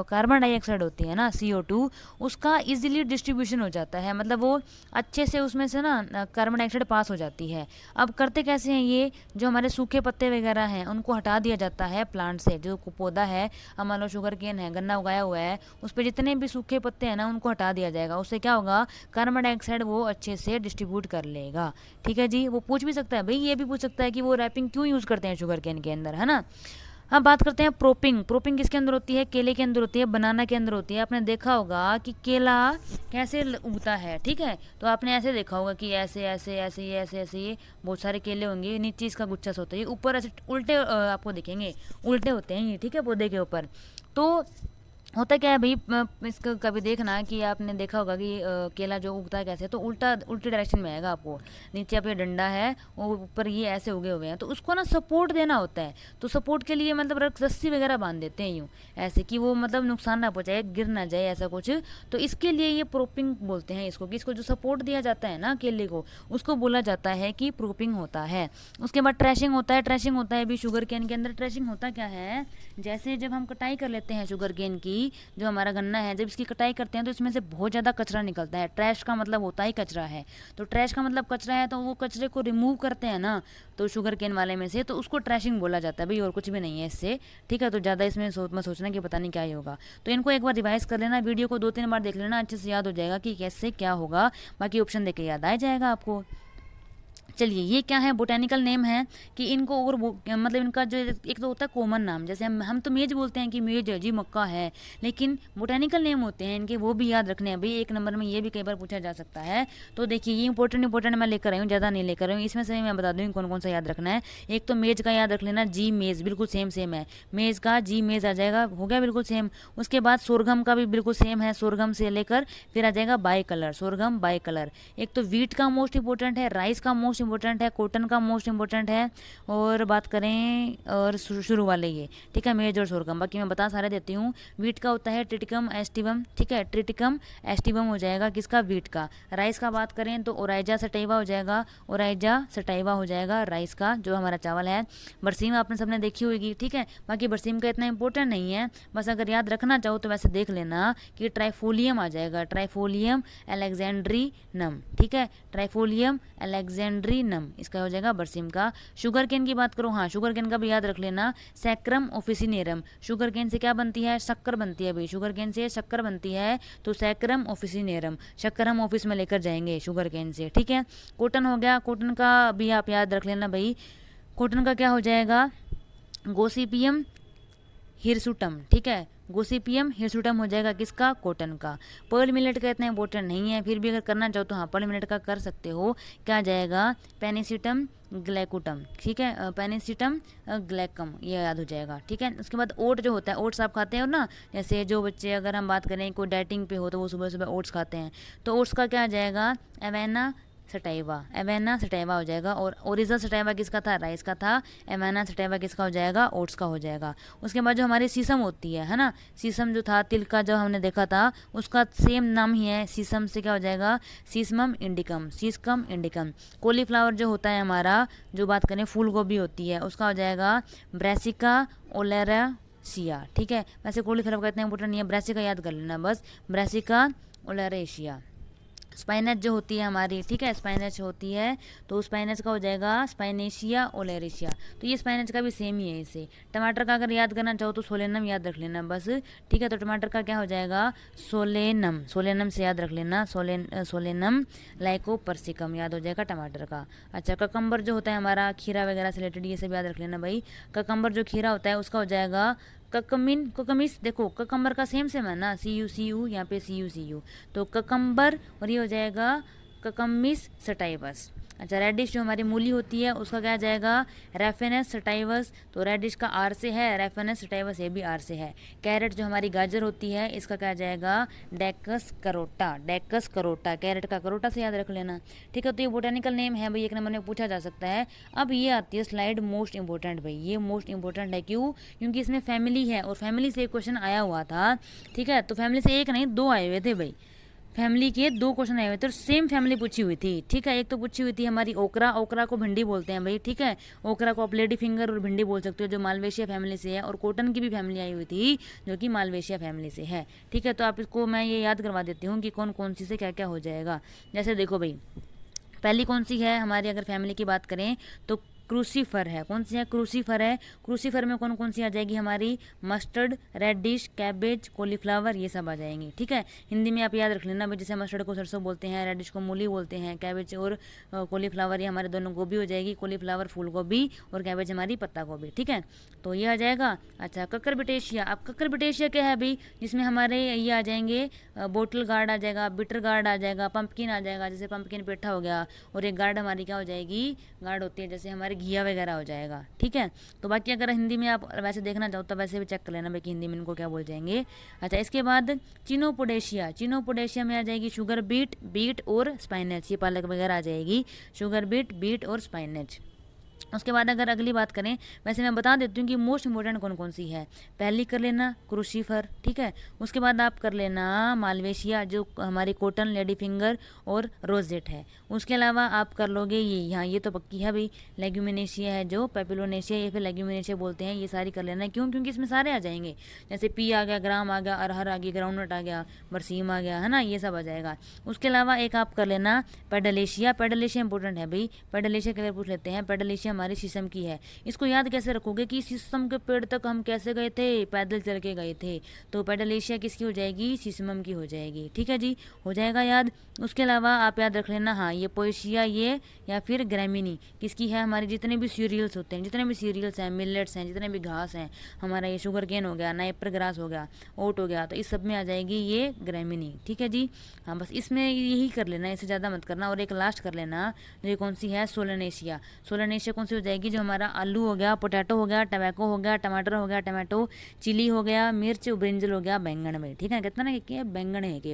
कार्बन डाइऑक्साइड होती है ना CO2, उसका ईजिली डिस्ट्रीब्यूशन हो जाता है, मतलब वो अच्छे से उसमें से ना कार्बन डाइऑक्साइड पास हो जाती है। अब करते कैसे हैं ये, जो हमारे सूखे पत्ते वगैरह हैं उनको हटा दिया जाता है प्लांट से। जो पौधा है, हम मान लो शुगर केन है, गन्ना उगाया हुआ है, उस पर जितने भी सूखे पत्ते हैं ना उनको हटा दिया जाएगा। उससे क्या होगा, कार्बन डाइऑक्साइड वो अच्छे से डिस्ट्रीब्यूट कर लेगा। ठीक है जी, वो पूछ भी सकता है भाई, ये भी पूछ सकता है कि वो रैपिंग क्यों यूज़ करते हैं शुगर केन के अंदर, है ना। अब बात करते हैं प्रोपिंग। प्रोपिंग किसके अंदर होती है, केले के अंदर होती है, बनाना के अंदर होती है। आपने देखा होगा कि केला कैसे उगता है। ठीक है, तो आपने ऐसे देखा होगा कि ऐसे ऐसे ऐसे ये ऐसे ऐसे ये बहुत सारे केले होंगे, नीचे इसका गुच्छा सा होता है, ऊपर ऐसे उल्टे आपको दिखेंगे, उल्टे होते हैं ये। ठीक है, पौधे के ऊपर। तो होता क्या है भाई, इसका कभी देखना कि आपने देखा होगा कि केला जो उगता है कैसे, तो उल्टी डायरेक्शन में आएगा आपको। नीचे आप ये डंडा है, वो ऊपर ये ऐसे उगे हुए हैं, तो उसको ना सपोर्ट देना होता है। तो सपोर्ट के लिए मतलब रस्सी वगैरह बांध देते हैं यूँ ऐसे कि वो मतलब नुकसान ना पहुँचाए, गिर ना जाए, ऐसा कुछ। तो इसके लिए ये प्रोपिंग बोलते हैं इसको, कि इसको जो सपोर्ट दिया जाता है ना केले को, उसको बोला जाता है कि प्रोपिंग होता है। उसके बाद ट्रैशिंग होता है। ट्रैशिंग होता है भी शुगर केन के अंदर। ट्रैशिंग होता क्या है, जैसे जब हम कटाई कर लेते हैं शुगर केन की, जो हमारा गन्ना है, जब इसकी कटाई करते हैं तो इसमें से बहुत ज़्यादा कचरा निकलता है। ट्रैश का मतलब होता ही कचरा है, तो ट्रैश का मतलब कचरा है, तो वो कचरे को रिमूव करते हैं ना, तो शुगर केन वाले में से, तो उसको ट्रैशिंग बोला जाता है भाई, और कुछ भी नहीं है इससे। ठीक है, तो ज़्यादा इसमें मत सोचना कि पता नहीं क्या ही होगा। तो इनको एक बार रिवाइज कर लेना, वीडियो को 2-3 बार देख लेना, अच्छे से याद हो जाएगा कि कैसे क्या होगा। बाकी ऑप्शन देके याद आ जाएगा आपको। चलिए, ये क्या है, बोटेनिकल नेम है कि इनको और मतलब इनका जो एक तो होता है कॉमन नाम, जैसे हम तो मेज बोलते हैं कि मेज है जी, मक्का है, लेकिन बोटेनिकल नेम होते हैं इनके, वो भी याद रखने हैं भाई। 1 नंबर में ये भी कई बार पूछा जा सकता है। तो देखिए, ये इंपॉर्टेंट मैं लेकर आई हूँ, ज़्यादा नहीं लेकर आई हूँ। इसमें से मैं बता दूँ कौन कौन सा याद रखना है। एक तो मेज का याद रख लेना, जी मेज, बिल्कुल सेम है, मेज का जी मेज आ जाएगा, हो गया बिल्कुल सेम। उसके बाद सोरगम का भी बिल्कुल सेम है, सोरगम से लेकर फिर आ जाएगा bicolor, sorghum bicolor. एक तो वीट का मोस्ट इंपॉर्टेंट है, राइस का मोस्ट इंपॉर्टेंट है, कॉटन का मोस्ट इंपॉर्टेंट है, और बात करें और शुरू वाले ये। ठीक है, मेज और सोरगम, बाकी मैं बता सारे देती हूँ। वीट का होता है ट्रिटिकम एस्टिवम। ठीक है, ट्रिटिकम एस्टिवम हो जाएगा किसका, वीट का। राइस का बात करें तो ओराइजा सटाइवा हो जाएगा, ओराइजा सटाइवा हो जाएगा राइस का, जो हमारा चावल है। बरसीम आपने सबने देखी होगी। ठीक है, बाकी बरसीम का इतना इंपॉर्टेंट नहीं है, बस अगर याद रखना चाहो तो वैसे देख लेना कि ट्राइफोलियम आ जाएगा, ट्राइफोलियम एलेक्जेंड्रीनम। ठीक है, ट्राइफोलियम एलेक्जेंड्रीनम इसका हो जाएगा बरसीम का। शुगर केन की बात करो, हाँ शुगर केन का भी याद रख लेना, सैक्रम ऑफिसिनेरम। शुगर केन से क्या बनती है, शक्कर बनती है भाई, शुगर केन से शक्कर बनती है, तो सैक्रम ऑफिसिनेरम, शक्कर हम ऑफिस में लेकर जाएंगे शुगर केन से। ठीक है, कॉटन हो गया, कॉटन का भी आप याद रख लेना भाई, कॉटन का क्या हो जाएगा, गोसिपियम हिरसुटम। ठीक है, गोसिपियम हिरसुटम हो जाएगा किसका, कॉटन का। पर्ल मिलेट का इतना इंपॉर्टेंट नहीं है, फिर भी अगर करना चाहो तो हाँ पर्ल मिलेट का कर सकते हो। क्या जाएगा, पेनिसिटम ग्लैकुटम। ठीक है, पेनिसिटम ग्लैकम, ये याद हो जाएगा। ठीक है, उसके बाद ओट जो होता है, ओट्स आप खाते हो ना, जैसे जो बच्चे अगर हम बात करें कोई डाइटिंग पे हो तो वो सुबह सुबह ओट्स खाते हैं, तो ओट्स का क्या आ जाएगा, एवेना सटाइवा, एवेना सटाइवा हो जाएगा। और ओरिजिनल सटाइवा किसका था, राइस का था। एवेना सटाइवा किसका हो जाएगा, ओट्स का हो जाएगा। उसके बाद जो हमारी सीसम होती है ना, सीसम जो था तिल का, जो हमने देखा था, उसका सेम नाम ही है, सीसम से क्या हो जाएगा, सीसमम इंडिकम, सीसकम इंडिकम। कॉलीफ्लावर जो होता है हमारा, जो बात करें फूल गोभी होती है, उसका हो जाएगा ब्रेसिका ओलेरासिया। ठीक है, वैसे कॉलीफ्लावर का इतना इंपॉर्टेंट नहीं है, ब्रेसिका याद कर लेना बस, ब्रेसिका ओलेरासिया। स्पाइनेच जो होती है हमारी, ठीक है, स्पाइनेच होती है, तो स्पाइनेच का हो जाएगा स्पाइनेशिया ओलेरिशिया। तो ये स्पाइनेच का भी सेम ही है इससे। टमाटर का अगर याद करना चाहो तो सोलेनम याद रख लेना बस, ठीक है। तो टमाटर का क्या हो जाएगा सोलेनम, सोलेनम से याद रख लेना, सोलेनम लाइकोपर्सिकम याद हो जाएगा टमाटर का। अच्छा, ककम्बर जो होता है हमारा खीरा वगैरह से रिलेटेड, ये सब याद रख लेना भाई। ककम्बर जो खीरा होता है उसका हो जाएगा ककमिन, कोकमिस। देखो ककम्बर का सेम सेम है ना, CU यहाँ पे CU। तो ककम्बर और ये हो जाएगा ककमिस सटाइवस। अच्छा, रेडिश जो हमारी मूली होती है उसका क्या आ जाएगा रेफेनस सटाइवस। तो रेडिश का R से है, रेफेनस सटाइवस ये भी R से है। कैरेट जो हमारी गाजर होती है इसका क्या आ जाएगा डेकस करोटा, डेकस करोटा, कैरेट का करोटा से याद रख लेना, ठीक है। तो ये बोटेनिकल नेम है भाई, एक नंबर में पूछा जा सकता है। अब ये आती है स्लाइड मोस्ट इंपॉर्टेंट भाई, ये मोस्ट इंपॉर्टेंट है क्यों, क्योंकि इसमें फैमिली है और फैमिली से एक क्वेश्चन आया हुआ था, ठीक है। तो फैमिली से एक नहीं 2 आए हुए थे भाई, फैमिली के 2 क्वेश्चन आए हुए थे और सेम फैमिली पूछी हुई थी, ठीक है। एक तो पूछी हुई थी हमारी ओकरा, ओकरा को भिंडी बोलते हैं भाई, ठीक है। ओकरा को आप लेडी फिंगर और भिंडी बोल सकते हो, जो मालवेशिया फैमिली से है। और कॉटन की भी फैमिली आई हुई थी जो कि मालवेशिया फैमिली से है, ठीक है। तो आप इसको मैं ये याद करवा देती हूँ कि कौन कौन सी से क्या क्या हो जाएगा। जैसे देखो भाई, पहली कौन सी है हमारी, अगर फैमिली की बात करें तो क्रूसीफर है। कौन सी है क्रूसीफर है। क्रूसीफर में कौन कौन सी आ जाएगी हमारी मस्टर्ड, रेडिश, कैबेज, कॉलीफ्लावर, ये सब आ जाएंगी, ठीक है। हिंदी में आप याद रख लेना भाई, जैसे मस्टर्ड को सरसों बोलते हैं, रेडिश को मूली बोलते हैं, कैबेज और कॉलीफ्लावर ये हमारे दोनों गोभी हो जाएगी, कॉलीफ्लावर फूल गोभी और कैबेज हमारी पत्ता गोभी, ठीक है। तो ये आ जाएगा। अच्छा, ककरबिटेशिया, अब ककरबिटेशिया क्या है भाई, जिसमें हमारे ये आ जाएंगे बोटल गार्ड आ जाएगा, बिटर गार्ड आ जाएगा, पंपकिन आ जाएगा, जैसे पंपकिन पेठा हो गया। और एक गार्ड हमारी क्या हो जाएगी गार्ड होती है जैसे हमारे घिया वगैरह हो जाएगा, ठीक है। तो बाकी अगर हिंदी में आप वैसे देखना चाहो तो वैसे भी चेक कर लेना भाई कि हिंदी में इनको क्या बोल जाएंगे। अच्छा, इसके बाद चिनोपोडेशिया, चिनोपोडेशिया में आ जाएगी शुगर बीट, बीट और स्पाइनेच, ये पालक वगैरह आ जाएगी, शुगर बीट, बीट और स्पाइनेच। उसके बाद अगर अगली बात करें, वैसे मैं बता देती हूँ कि मोस्ट इंपॉर्टेंट कौन कौन सी है। पहली कर लेना क्रूसीफर, ठीक है। उसके बाद आप कर लेना मालवेशिया जो हमारी कॉटन, लेडी फिंगर और रोजेट है। उसके अलावा आप कर लोगे ये, यहाँ ये तो पक्की है भाई, लेग्यूमिनेशिया है जो पेपिलोनेशिया या फिर लेग्यूमिनेशिया बोलते हैं, ये सारी कर लेना। क्यों, क्योंकि इसमें सारे आ जाएंगे, जैसे पी आ गया, ग्राम आ गया, अरहर आ गई, ग्राउंडनट आ गया, बरसीम आ गया, है ना, ये सब आ जाएगा। उसके अलावा एक आप कर लेना पेडलेशिया, पेडलेशिया इंपॉर्टेंट है भाई, पेडलेशिया के लिए पूछ लेते हैं। पेडलेशिया हमारी शीशम की है। इसको याद कैसे रखोगे कि शीशम के पेड़ तक हम कैसे गए थे, पैदल चल के गए थे। तो पेडलेशिया किसकी हो जाएगी शीशम की हो जाएगी, ठीक है जी, हो जाएगा याद। उसके अलावा आप याद रख लेना, हाँ ये पोएशिया ये या फिर ग्रैमिनी किसकी है, हमारे जितने भी सीरियल्स होते हैं, जितने भी सीरियल्स हैं, मिलेट्स हैं, जितने भी घास हैं, हमारा ये शुगर केन हो गया, नाइपर ग्रास हो गया, ओट हो गया, तो इस सब में आ जाएगी ये ग्रैमिनी, ठीक है जी। हाँ बस इसमें यही कर लेना, इससे ज़्यादा मत करना। और एक लास्ट कर लेना जो ये कौन सी है सोलेनेशिया, सोलेनेशिया कौन सी हो जाएगी, जो हमारा आलू हो गया, पोटैटो हो गया, टबैको हो गया, टमाटर हो गया, टमाटो, चिली हो गया, मिर्च, ब्रिंजल हो गया बैंगन में, ठीक है। कितना ना कि बैंगन है कि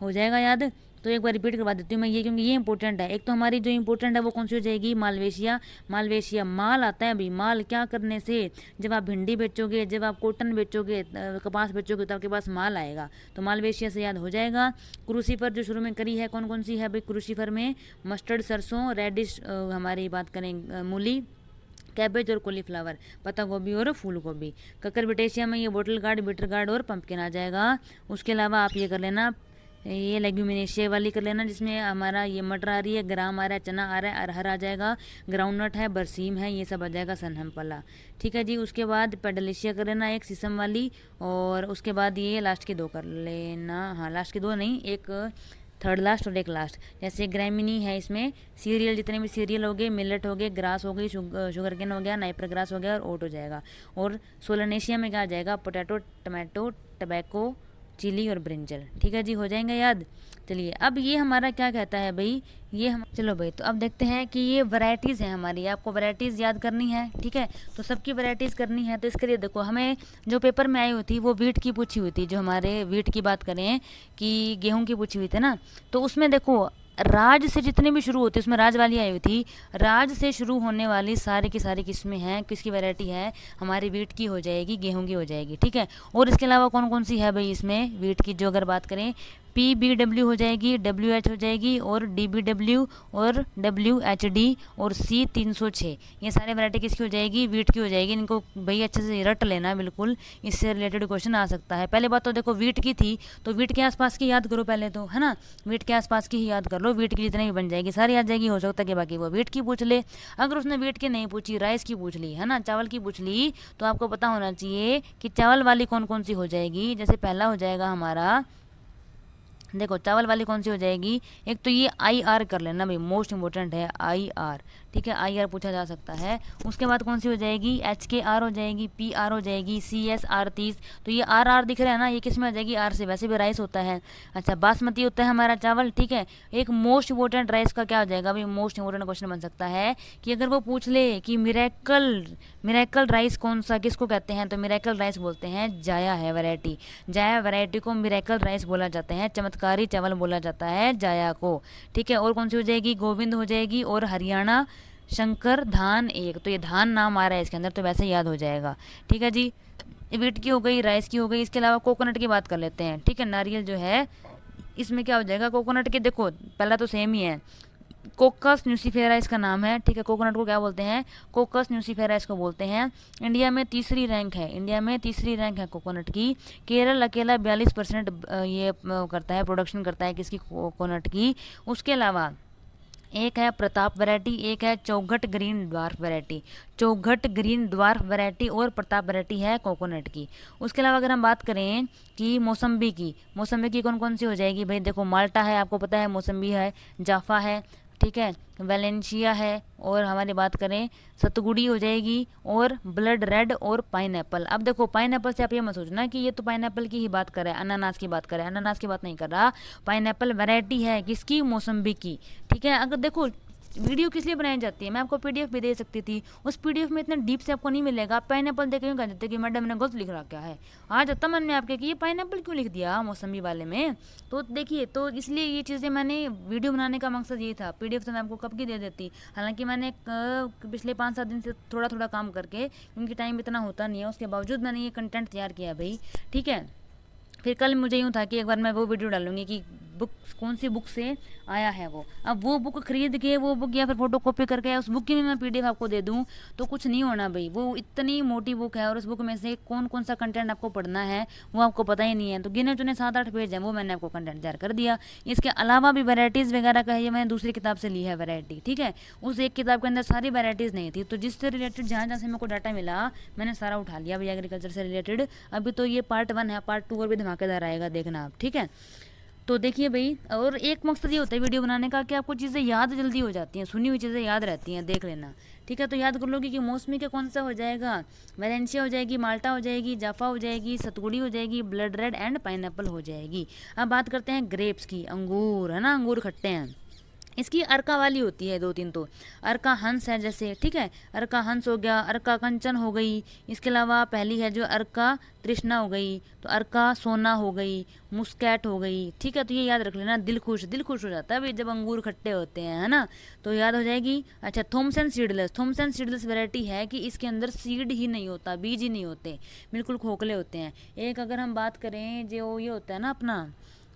हो जाएगा याद। तो एक बार रिपीट करवा देती हूँ मैं ये, क्योंकि ये इंपॉर्टेंट है। एक तो हमारी जो इंपॉर्टेंट है वो कौन सी हो जाएगी मालवेशिया, मालवेशिया माल आता है अभी, माल क्या करने से, जब आप भिंडी बेचोगे, जब आप कॉटन बेचोगे, कपास बेचोगे तो आपके पास माल आएगा, तो मालवेशिया से याद हो जाएगा। क्रूसीफर जो शुरू में करी है कौन कौन सी है भाई, क्रूसीफर में मस्टर्ड, सरसों, रेडिश हमारी बात करें मूली, कैबेज और कॉलीफ्लावर, पत्ता गोभी और फूल गोभी। ककरबिटेशिया में ये बोटल गार्ड, बिटर गार्ड और पंपकिन आ जाएगा। उसके अलावा आप ये कर लेना, ये लेग्यूमिनेशिया वाली कर लेना जिसमें हमारा ये मटर आ रही है, ग्राम आ रहा है, चना आ रहा है, अरहर आ जाएगा, ग्राउंडनट है, बरसीम है, ये सब आ जाएगा सनहम पला, ठीक है जी। उसके बाद पेडलेशिया कर लेना एक शीशम वाली, और उसके बाद ये लास्ट के 2 कर लेना, हाँ लास्ट के 2 नहीं, एक थर्ड लास्ट और एक लास्ट। जैसे ग्रैमिनी है, इसमें सीरियल जितने भी सीरियल हो गए, मिलेट हो गए, ग्रास हो गई, शुगर केन हो गया, नाइपर ग्रास हो गया और ओट हो जाएगा। और सोलेनेशिया में क्या आ जाएगा पोटैटो, टमाटो, टबैको, चिली और ब्रिंजल, ठीक है जी, हो जाएंगे याद। चलिए अब ये हमारा क्या कहता है भाई, ये हम चलो भाई, तो अब देखते हैं कि ये वैरायटीज़ हैं हमारी, आपको वैरायटीज़ याद करनी है, ठीक है। तो सबकी वैरायटीज़ करनी है, तो इसके लिए देखो हमें जो पेपर में आई हुई थी वो वीट की पूछी हुई थी, जो हमारे वीट की बात करें कि गेहूं की पूछी हुई थी ना, तो उसमें देखो राज से जितने भी शुरू होते हैं, उसमें राज वाली आई हुई थी, राज से शुरू होने वाली सारी की सारी किस्में हैं, किसकी वैरायटी है हमारी वीट की हो जाएगी, गेहूं की हो जाएगी, ठीक है। और इसके अलावा कौन कौन सी है भाई इसमें वीट की, जो अगर बात करें PBW हो जाएगी, WH हो जाएगी, और DBW और WHD और C306, ये सारे वैरायटी किसकी हो जाएगी, वीट की हो जाएगी। इनको भाई अच्छे से रट लेना, बिल्कुल इससे रिलेटेड क्वेश्चन आ सकता है। पहले बात तो देखो वीट की थी, तो वीट के आसपास की याद करो पहले तो, है ना, वीट के आसपास की ही याद कर लो, वीट की जितनी भी बन जाएगी सारी याद जाएगी। हो सकता है कि बाकी वो वीट की पूछ ले। अगर उसने वीट की नहीं पूछी, राइस की पूछ ली, है ना, चावल की पूछ ली, तो आपको पता होना चाहिए कि चावल वाली कौन कौन सी हो जाएगी। जैसे पहला हो जाएगा हमारा, देखो चावल वाली कौन सी हो जाएगी, एक तो ये IR कर लेना भाई, मोस्ट इंपॉर्टेंट है IR, ठीक है, IR पूछा जा सकता है। उसके बाद कौन सी हो जाएगी, HKR हो जाएगी, PR हो जाएगी, CSR 30, तो ये RR दिख रहा है ना, ये किस में हो जाएगी, R से, वैसे भी राइस होता है। अच्छा, बासमती होता है हमारा चावल, ठीक है। एक मोस्ट इंपॉर्टेंट राइस का क्या हो जाएगा भाई, मोस्ट इंपॉर्टेंट क्वेश्चन बन सकता है कि अगर वो पूछ ले कि मिरेकल राइस कौन सा, किसको कहते हैं, तो मिरेकल राइस बोलते हैं, जाया है वैरायटी, जाया वैरायटी को मिरेकल राइस बोला जाता है, चमत्कारी चावल बोला जाता है जाया को, ठीक है। और कौन सी हो जाएगी, गोविंद हो जाएगी, और हरियाणा शंकर धान 1, तो ये धान नाम आ रहा है इसके अंदर, तो वैसे याद हो जाएगा, ठीक है जी। वीट की हो गई, राइस की हो गई। इसके अलावा कोकोनट की बात कर लेते हैं, ठीक है। नारियल जो है इसमें क्या हो जाएगा, कोकोनट के देखो पहला तो सेम ही है, कोकस न्यूसीफेरा इसका नाम है, ठीक है। कोकोनट को क्या बोलते हैं, कोकस न्यूसीफेरा इसको बोलते हैं। इंडिया में तीसरी रैंक है, इंडिया में तीसरी रैंक है कोकोनट की। केरल अकेला 42% ये करता है, प्रोडक्शन करता है किसकी, कोकोनट की। उसके अलावा एक है प्रताप वैरायटी, एक है Chaughat green dwarf variety, Chaughat green dwarf variety और प्रताप वैरायटी है कोकोनट की। उसके अलावा अगर हम बात करें कि मौसम्बी की कौन कौन सी हो जाएगी भाई, देखो माल्टा है, आपको पता है, मौसम्बी है, जाफा है, ठीक है, वेलेंशिया है, और हमारी बात करें सतगुड़ी हो जाएगी, और ब्लड रेड, और पाइनएप्पल। अब देखो पाइनएप्पल से आप ये मत सोचना कि ये तो पाइनएप्पल की ही बात कर रहा है, अनानास की बात कर रहा है, अनानास की बात नहीं कर रहा। पाइनएप्पल वैरायटी है किसकी, मौसम्बी की, ठीक है। अगर देखो वीडियो किस लिए बनाई जाती है, मैं आपको PDF भी दे सकती थी, उस PDF में इतना डीप से आपको नहीं मिलेगा। पाइनएप्पल देख के कह देते कि मैडम ने गलत लिख रहा क्या है, आ जाता मन में आपके कि ये पाइनएप्पल क्यों लिख दिया मौसमी वाले में। तो देखिए, तो इसलिए ये चीज़ें मैंने वीडियो बनाने का मकसद ये था। PDF तो मैं आपको कब की दे देती, हालांकि मैंने पिछले 5-7 दिन से थोड़ा थोड़ा काम करके, क्योंकि टाइम इतना होता नहीं है, उसके बावजूद मैंने ये कंटेंट तैयार किया भाई, ठीक है। फिर कल मुझे यूँ था कि एक बार मैं वो वीडियो डालूंगी कि बुक कौन सी बुक से आया है वो। अब वो बुक खरीद के, वो बुक या फिर फोटो कॉपी करके उस बुक की भी मैं PDF आपको दे दूँ तो कुछ नहीं होना भाई। वो इतनी मोटी बुक है और उस बुक में से कौन कौन सा कंटेंट आपको पढ़ना है वो आपको पता ही नहीं है। तो गिने चुने 7-8 पेज हैं, वो मैंने आपको कंटेंट तैयार कर दिया। इसके अलावा भी वैरायटीज़ वगैरह का ये मैंने दूसरी किताब से ली है वैरायटी, ठीक है। उस एक किताब के अंदर सारी वैरायटीज़ नहीं थी, तो जिससे रिलेटेड जहाँ जहाँ से मेरे को डाटा मिला मैंने सारा उठा लिया भाई एग्रीकल्चर से रिलेटेड। अभी तो ये पार्ट 1 है, पार्ट 2 और भी धमाकेदार आएगा, देखना आप, ठीक है। तो देखिए भाई, और एक मकसद ये होता है वीडियो बनाने का कि आपको चीज़ें याद जल्दी हो जाती हैं, सुनी हुई चीज़ें याद रहती हैं, देख लेना, ठीक है। तो याद कर लोगे कि मौसमी का कौन सा हो जाएगा, वेलेंशिया हो जाएगी, माल्टा हो जाएगी, जाफा हो जाएगी, सतगुड़ी हो जाएगी, ब्लड रेड एंड पाइनएप्पल हो जाएगी। अब बात करते हैं ग्रेप्स की, अंगूर, है ना, अंगूर खट्टे हैं। इसकी अर्का वाली होती है 2-3, तो अर्का हंस है जैसे, ठीक है, अर्का हंस हो गया, अर्का कंचन हो गई। इसके अलावा पहली है जो अर्का तृष्णा हो गई, तो अर्का सोना हो गई, मुस्कैट हो गई, ठीक है। तो ये याद रख लेना, दिल खुश हो जाता है भाई जब अंगूर खट्टे होते हैं, है ना, तो याद हो जाएगी। अच्छा, थॉमसन सीडलेस वैरायटी है कि इसके अंदर सीड ही नहीं होता, बीज ही नहीं होते, बिल्कुल खोखले होते हैं। एक अगर हम बात करें जो ये होता है ना अपना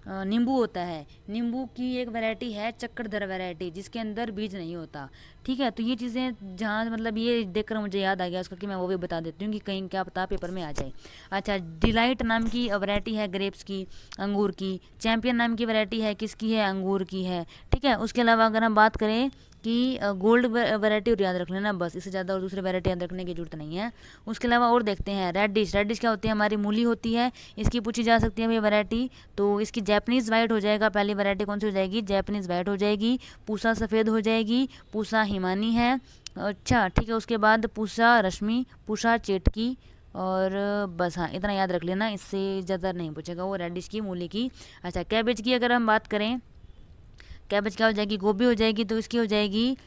नींबू होता है, नींबू की एक वैरायटी है चक्करधर वैरायटी जिसके अंदर बीज नहीं होता, ठीक है। तो ये चीज़ें जहाँ मतलब ये देखकर मुझे याद आ गया उसका कि मैं वो भी बता देती हूँ कि कहीं क्या पता पेपर में आ जाए। अच्छा, डिलाइट नाम की वैरायटी है ग्रेप्स की, अंगूर की। चैम्पियन नाम की वैरायटी है किसकी है, अंगूर की है, ठीक है। उसके अलावा अगर हम बात करें कि गोल्ड वैरायटी और याद रख लेना बस, इससे ज़्यादा और दूसरी वैरायटी याद रखने की जरूरत नहीं है। उसके अलावा और देखते हैं रेडिश क्या होती है, हमारी मूली होती है, इसकी पूछी जा सकती है भाई वैरायटी। तो इसकी जैपनीज़ वाइट हो जाएगा, पहली वैरायटी कौन सी हो जाएगी, जैपनीज़ वाइट हो जाएगी। पूसा सफ़ेद हो जाएगी, पूसा हिमानी है, अच्छा ठीक है। उसके बाद पूसा रश्मि, पूसा चेटकी, और बस हाँ इतना याद रख लेना, इससे ज़्यादा नहीं पूछेगा वो रेडिश की, मूली की। अच्छा, कैबेज की अगर हम बात करें, कैबेज क्या हो जाएगी, गोभी हो जाएगी, तो इसकी हो जाएगी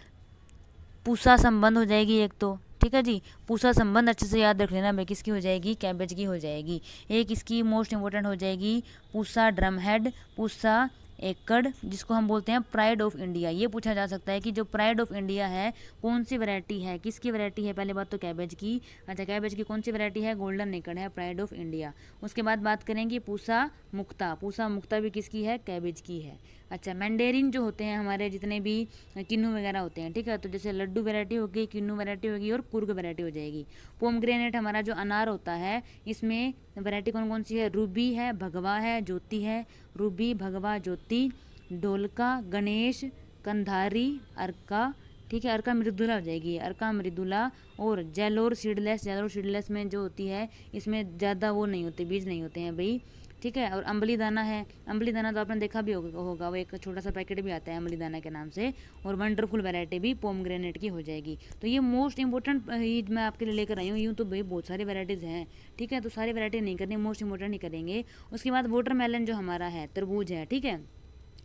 पूसा संबंध हो जाएगी एक तो, ठीक है जी। पूसा संबंध अच्छे से याद रख लेना भाई, किसकी हो जाएगी, कैबेज की हो जाएगी। एक इसकी मोस्ट इंपॉर्टेंट हो जाएगी पूसा ड्रम हेड, पूसा एकड़, जिसको हम बोलते हैं प्राइड ऑफ इंडिया। ये पूछा जा सकता है कि जो प्राइड ऑफ इंडिया है कौन सी वैरायटी है, किसकी वैरायटी है। पहले बात तो कैबेज की। अच्छा, कैबेज की कौन सी वैरायटी है, गोल्डन एकड़ है, प्राइड ऑफ इंडिया। उसके बाद बात करेंगे पूसा मुक्ता। पूसा मुक्ता भी किसकी है, कैबेज की है। अच्छा, मैंडेरिन जो होते हैं हमारे जितने भी किन्नू वगैरह होते हैं, ठीक है, तो जैसे लड्डू वैरायटी होगी, किन्नू वैरायटी होगी और कुर्ग वैरायटी हो जाएगी। पोमग्रेनेट हमारा जो अनार होता है, इसमें वैरायटी कौन कौन सी है, रूबी है, भगवा है, ज्योति है। रूबी, भगवा, ज्योति, डोलका, गणेश, कंधारी, अर्का, ठीक है, अर्का मृदुला हो जाएगी, अर्का मृदुला। और जेलोर सीडलेस। जेलोर सीडलेस में जो होती है इसमें ज़्यादा वो नहीं होते, बीज नहीं होते हैं भाई, ठीक है। और अम्बली दाना है। अम्बली दाना तो आपने देखा भी होगा, वो एक छोटा सा पैकेट भी आता है अम्बली दाना के नाम से। और वंडरफुल वैरायटी भी पोमग्रेनेट की हो जाएगी। तो ये मोस्ट इंपॉर्टेंट मैं आपके लिए लेकर आई हूँ। यूँ तो भाई बहुत सारी वैरायटीज़ हैं, ठीक है, तो सारी वैरायटी नहीं करनी, मोस्ट इंपॉर्टेंट ही करेंगे। उसके बाद वाटरमेलन जो हमारा है, तरबूज है, ठीक है,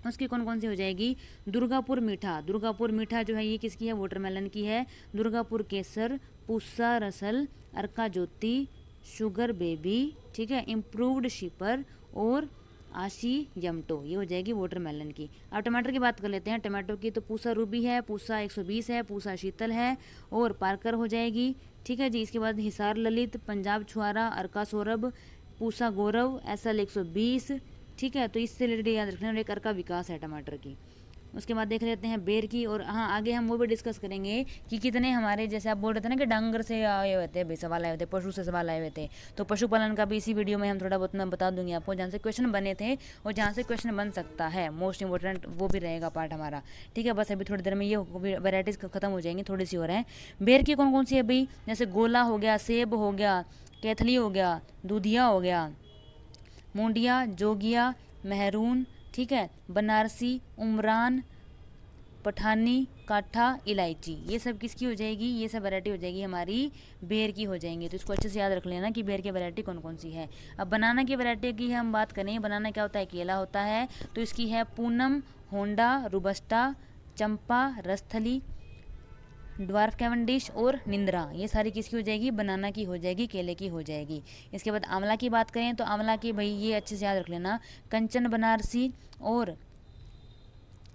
उसकी कौन कौन सी हो जाएगी, दुर्गापुर मीठा। दुर्गापुर मीठा जो है ये किसकी है, वाटरमेलन की है। दुर्गापुर केसर, पूसा रसल, अर्का ज्योति, शुगर बेबी, ठीक है, इम्प्रूव्ड शिपर और आशी यमटो, ये हो जाएगी वाटरमेलन की। अब टमाटर की बात कर लेते हैं। टमाटो की तो पूसा रूबी है, पूसा 120 है, पूसा शीतल है और पार्कर हो जाएगी, ठीक है जी। इसके बाद हिसार ललित, पंजाब छुआरा, अर्का सौरभ, पूसा गौरव, SL 120, ठीक है, तो इससे रिलेटेड याद रखना। और एक अर्का विकास है टमाटर की। उसके बाद देख लेते हैं बेर की। और हाँ, आगे हम वो भी डिस्कस करेंगे कि कितने हमारे, जैसे आप बोल रहे थे ना कि डांगर से आए हुए थे, सवाल आए हुए थे, पशु से सवाल आए हुए थे, तो पशुपालन का भी इसी वीडियो में हम थोड़ा बहुत मैं बता दूंगी आपको, जहाँ से क्वेश्चन बने थे और जहाँ से क्वेश्चन बन सकता है, मोस्ट इंपॉर्टेंट वो भी रहेगा पार्ट हमारा, ठीक है। बस अभी थोड़ी देर में ये वेराइटीज़ खत्म हो जाएंगी, थोड़ी सी और हैं। बेर की कौन कौन सी है भाई, जैसे गोला हो गया, सेब हो गया, कैथली हो गया, दूधिया हो गया, मूंडिया, जोगिया, मेहरून, ठीक है, बनारसी, उमरान, पठानी, काठा, इलायची, ये सब किसकी हो जाएगी, ये सब वैरायटी हो जाएगी हमारी बेर की हो जाएंगी। तो इसको अच्छे से याद रख लेना कि बेर की वैरायटी कौन कौन सी है। अब बनाना की वैरायटी की हम बात करें, बनाना क्या होता है, केला होता है, तो इसकी है पूनम, होंडा, रोबस्टा, चंपा, रसथली, ड्वार्फ कैवेंडिश और निंद्रा, ये सारी किसकी हो जाएगी, बनाना की हो जाएगी, केले की हो जाएगी। इसके बाद आंवला की बात करें तो आंवला की भाई ये अच्छे से याद रख लेना, कंचन बनारसी और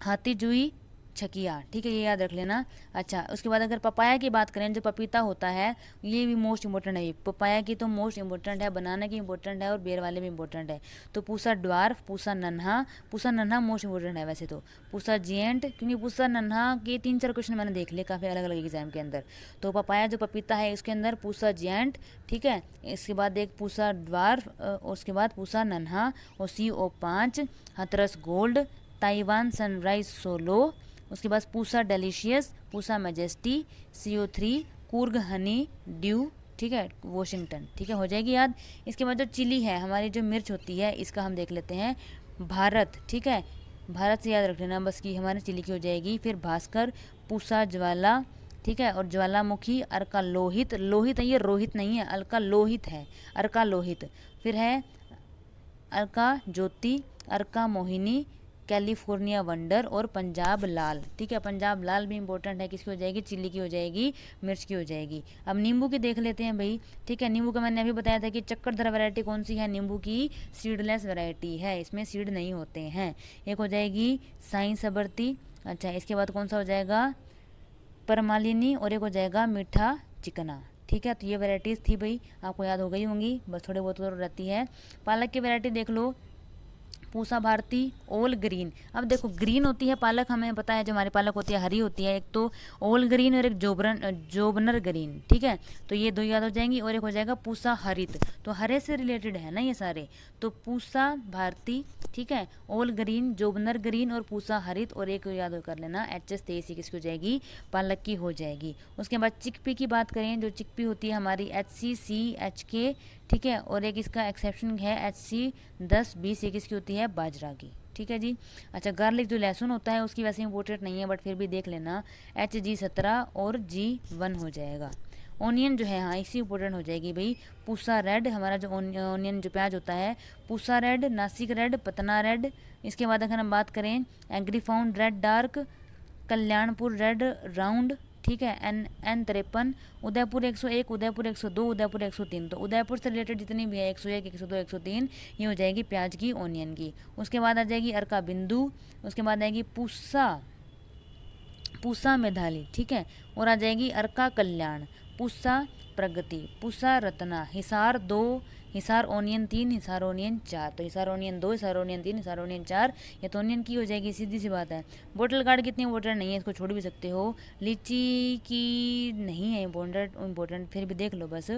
हाथी जुई छकिया, ठीक है, ये याद रख लेना। अच्छा, उसके बाद अगर पपाया की बात करें, जो पपीता होता है ये भी मोस्ट इंपॉर्टेंट है। पपाया की तो मोस्ट इंपॉर्टेंट है, बनाना की इंपॉर्टेंट है और बेर वाले भी इंपॉर्टेंट है। तो पूसा ड्वार्फ, पूसा नन्हा मोस्ट इंपॉर्टेंट है वैसे तो, पूसा जियंट, क्योंकि पूसा नन्हा के 3-4 क्वेश्चन मैंने देख लिए काफ़ी अलग अलग एग्जाम के अंदर। तो पपाया जो पपीता है इसके अंदर पूसा जियंट, ठीक है, इसके बाद एक पूसा ड्वार्फ, उसके बाद पूसा नन्हा और CO5, Hathras gold, Taiwan sunrise solo, उसके बाद Pusa delicious, Pusa majesty, CO3, Coorg Honey due, ठीक है, वॉशिंगटन, ठीक है, हो जाएगी याद। इसके बाद जो चिली है हमारी, जो मिर्च होती है, इसका हम देख लेते हैं, भारत, ठीक है, भारत से याद रख लेना बस कि हमारे चिली की हो जाएगी। फिर भास्कर, पूसा ज्वाला, ठीक है, और ज्वालामुखी, अर्का लोहित, लोहित है ये, रोहित नहीं है, अर्का लोहित है, अर्का लोहित। फिर है अर्का ज्योति, अर्का मोहिनी, कैलिफोर्निया वंडर और पंजाब लाल, ठीक है, पंजाब लाल भी इंपॉर्टेंट है, किसकी हो जाएगी, चिल्ली की हो जाएगी, मिर्च की हो जाएगी। अब नींबू की देख लेते हैं भाई, ठीक है, नींबू का मैंने अभी बताया था कि चक्करधर वैरायटी कौन सी है, नींबू की सीडलेस वैरायटी है, इसमें सीड नहीं होते हैं। एक हो जाएगी साई सबरती, अच्छा, इसके बाद कौन सा हो जाएगा, परमालिनी, और एक हो जाएगा मीठा चिकना, ठीक है। तो ये वैरायटीज़ थी भाई, आपको याद हो गई होंगी, बस थोड़े बहुत और रहती है। पालक की वैरायटी देख लो, पूसा भारती, ओल ग्रीन। अब देखो ग्रीन होती है पालक, हमें पता है जो हमारी पालक होती है हरी होती है, एक तो ओल ग्रीन और एक जोबनर ग्रीन, ठीक है, तो ये दो याद हो जाएंगी। और एक हो जाएगा पूसा हरित, तो हरे से रिलेटेड है ना ये सारे, तो पूसा भारती, ठीक है, ओल ग्रीन, जोबनर ग्रीन और पूसा हरित, और एक याद कर लेना HS 23 किसकी हो जाएगी, पालक की हो जाएगी। उसके बाद चिकपी की बात करें, जो चिकपी होती है हमारी HCCHK, ठीक है, और एक इसका एक्सेप्शन है HC10-20, एक इसकी होती है बाजरा की, ठीक है जी। अच्छा, गार्लिक जो लहसुन होता है उसकी वैसे इंपॉर्टेंट नहीं है, बट फिर भी देख लेना, HG17 और G1 हो जाएगा। ऑनियन जो है, हाँ, इसी इंपॉर्टेंट हो जाएगी भाई, पूसा रेड, हमारा जो ऑनियन जो प्याज होता है, Pusa red, Nasik red, Patna red. इसके बाद अगर हम बात करें Agrifound red dark, Kalyanpur red round, ठीक है, N 53, उदयपुर 101, उदयपुर 102, उदयपुर 103। तो उदयपुर से रिलेटेड जितनी भी है 101, 102, 103 ये हो जाएगी प्याज की, ओनियन की। उसके बाद आ जाएगी अर्का बिंदु, उसके बाद आएगी पूसा मेधाली, ठीक है, और आ जाएगी अर्का कल्याण, पूसा प्रगति, पूसा रत्ना, हिसार 2, हिसार ओनियन 3, हिसार ओनियन 4। तो Hisar onion 2, Hisar onion 3, Hisar onion 4, ये तो ओनियन की हो जाएगी, सीधी सी बात है। बोटल गार्ड कितनी इम्पोर्टेंट नहीं है, इसको छोड़ भी सकते हो। लीची की नहीं है इम्पोर्टेंट, फिर भी देख लो बस।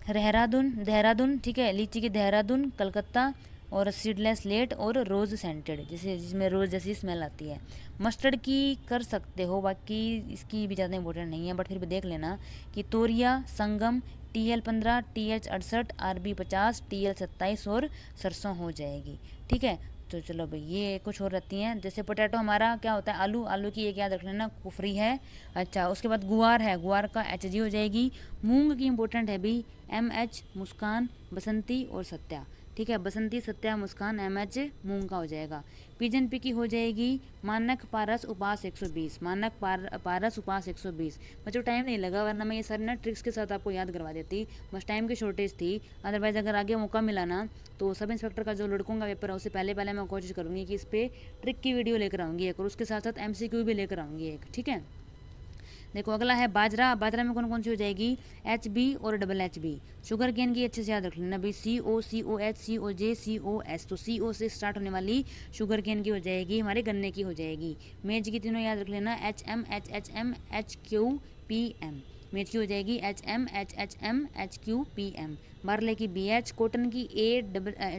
देहरादून, ठीक है, लीची की देहरादून, कलकत्ता, और सीडलेस लेट और रोज़ सेंटेड, जिसमें रोज़ जैसी स्मेल आती है। मस्टर्ड की कर सकते हो, बाकी इसकी भी ज़्यादा इंपॉर्टेंट नहीं है, बट फिर भी देख लेना कि तोरिया, संगम, TL 15, TH 68, RB 50, TL 27 और सरसों हो जाएगी, ठीक है। तो चलो भाई ये कुछ और रहती हैं, जैसे पोटैटो हमारा क्या होता है, आलू की एक याद रख लेना, कुफरी है। अच्छा, उसके बाद गुआर है, गुआर का HG हो जाएगी। मूंग की इंपॉर्टेंट है भी, MH, मुस्कान, बसंती और सत्या, ठीक है, बसंती, सत्या, मुस्कान, MH मूंग का हो जाएगा। पिजन पी की हो जाएगी मानक पारस उपास 120, मानक पारस उपास 120। बच्चों टाइम नहीं लगा, वरना मैं ये सारी ना ट्रिक्स के साथ आपको याद करवा देती, बस टाइम की शॉर्टेज थी। अदरवाइज अगर आगे मौका मिला ना तो सब इंस्पेक्टर का जो लड़कों का पेपर है उससे पहले मैं कोशिश करूँगी कि इस पर ट्रिक की वीडियो लेकर आऊँगी एक, और उसके साथ साथ MCQ भी लेकर आऊँगी एक, ठीक है। देखो अगला है बाजरा, बाजरा में कौन कौन सी हो जाएगी, HB और HB। शुगर केन की अच्छे से याद रख लेना भाई, CO, COH, COJ, COS। तो CO से स्टार्ट होने वाली शुगर केन की हो जाएगी, हमारे गन्ने की हो जाएगी। मेज की तीनों याद रख लेना, HM, HHM, HQ, PM। मेज की हो जाएगी HM, HHM, HQ, PM। Barley की BH, कॉटन की HAAH,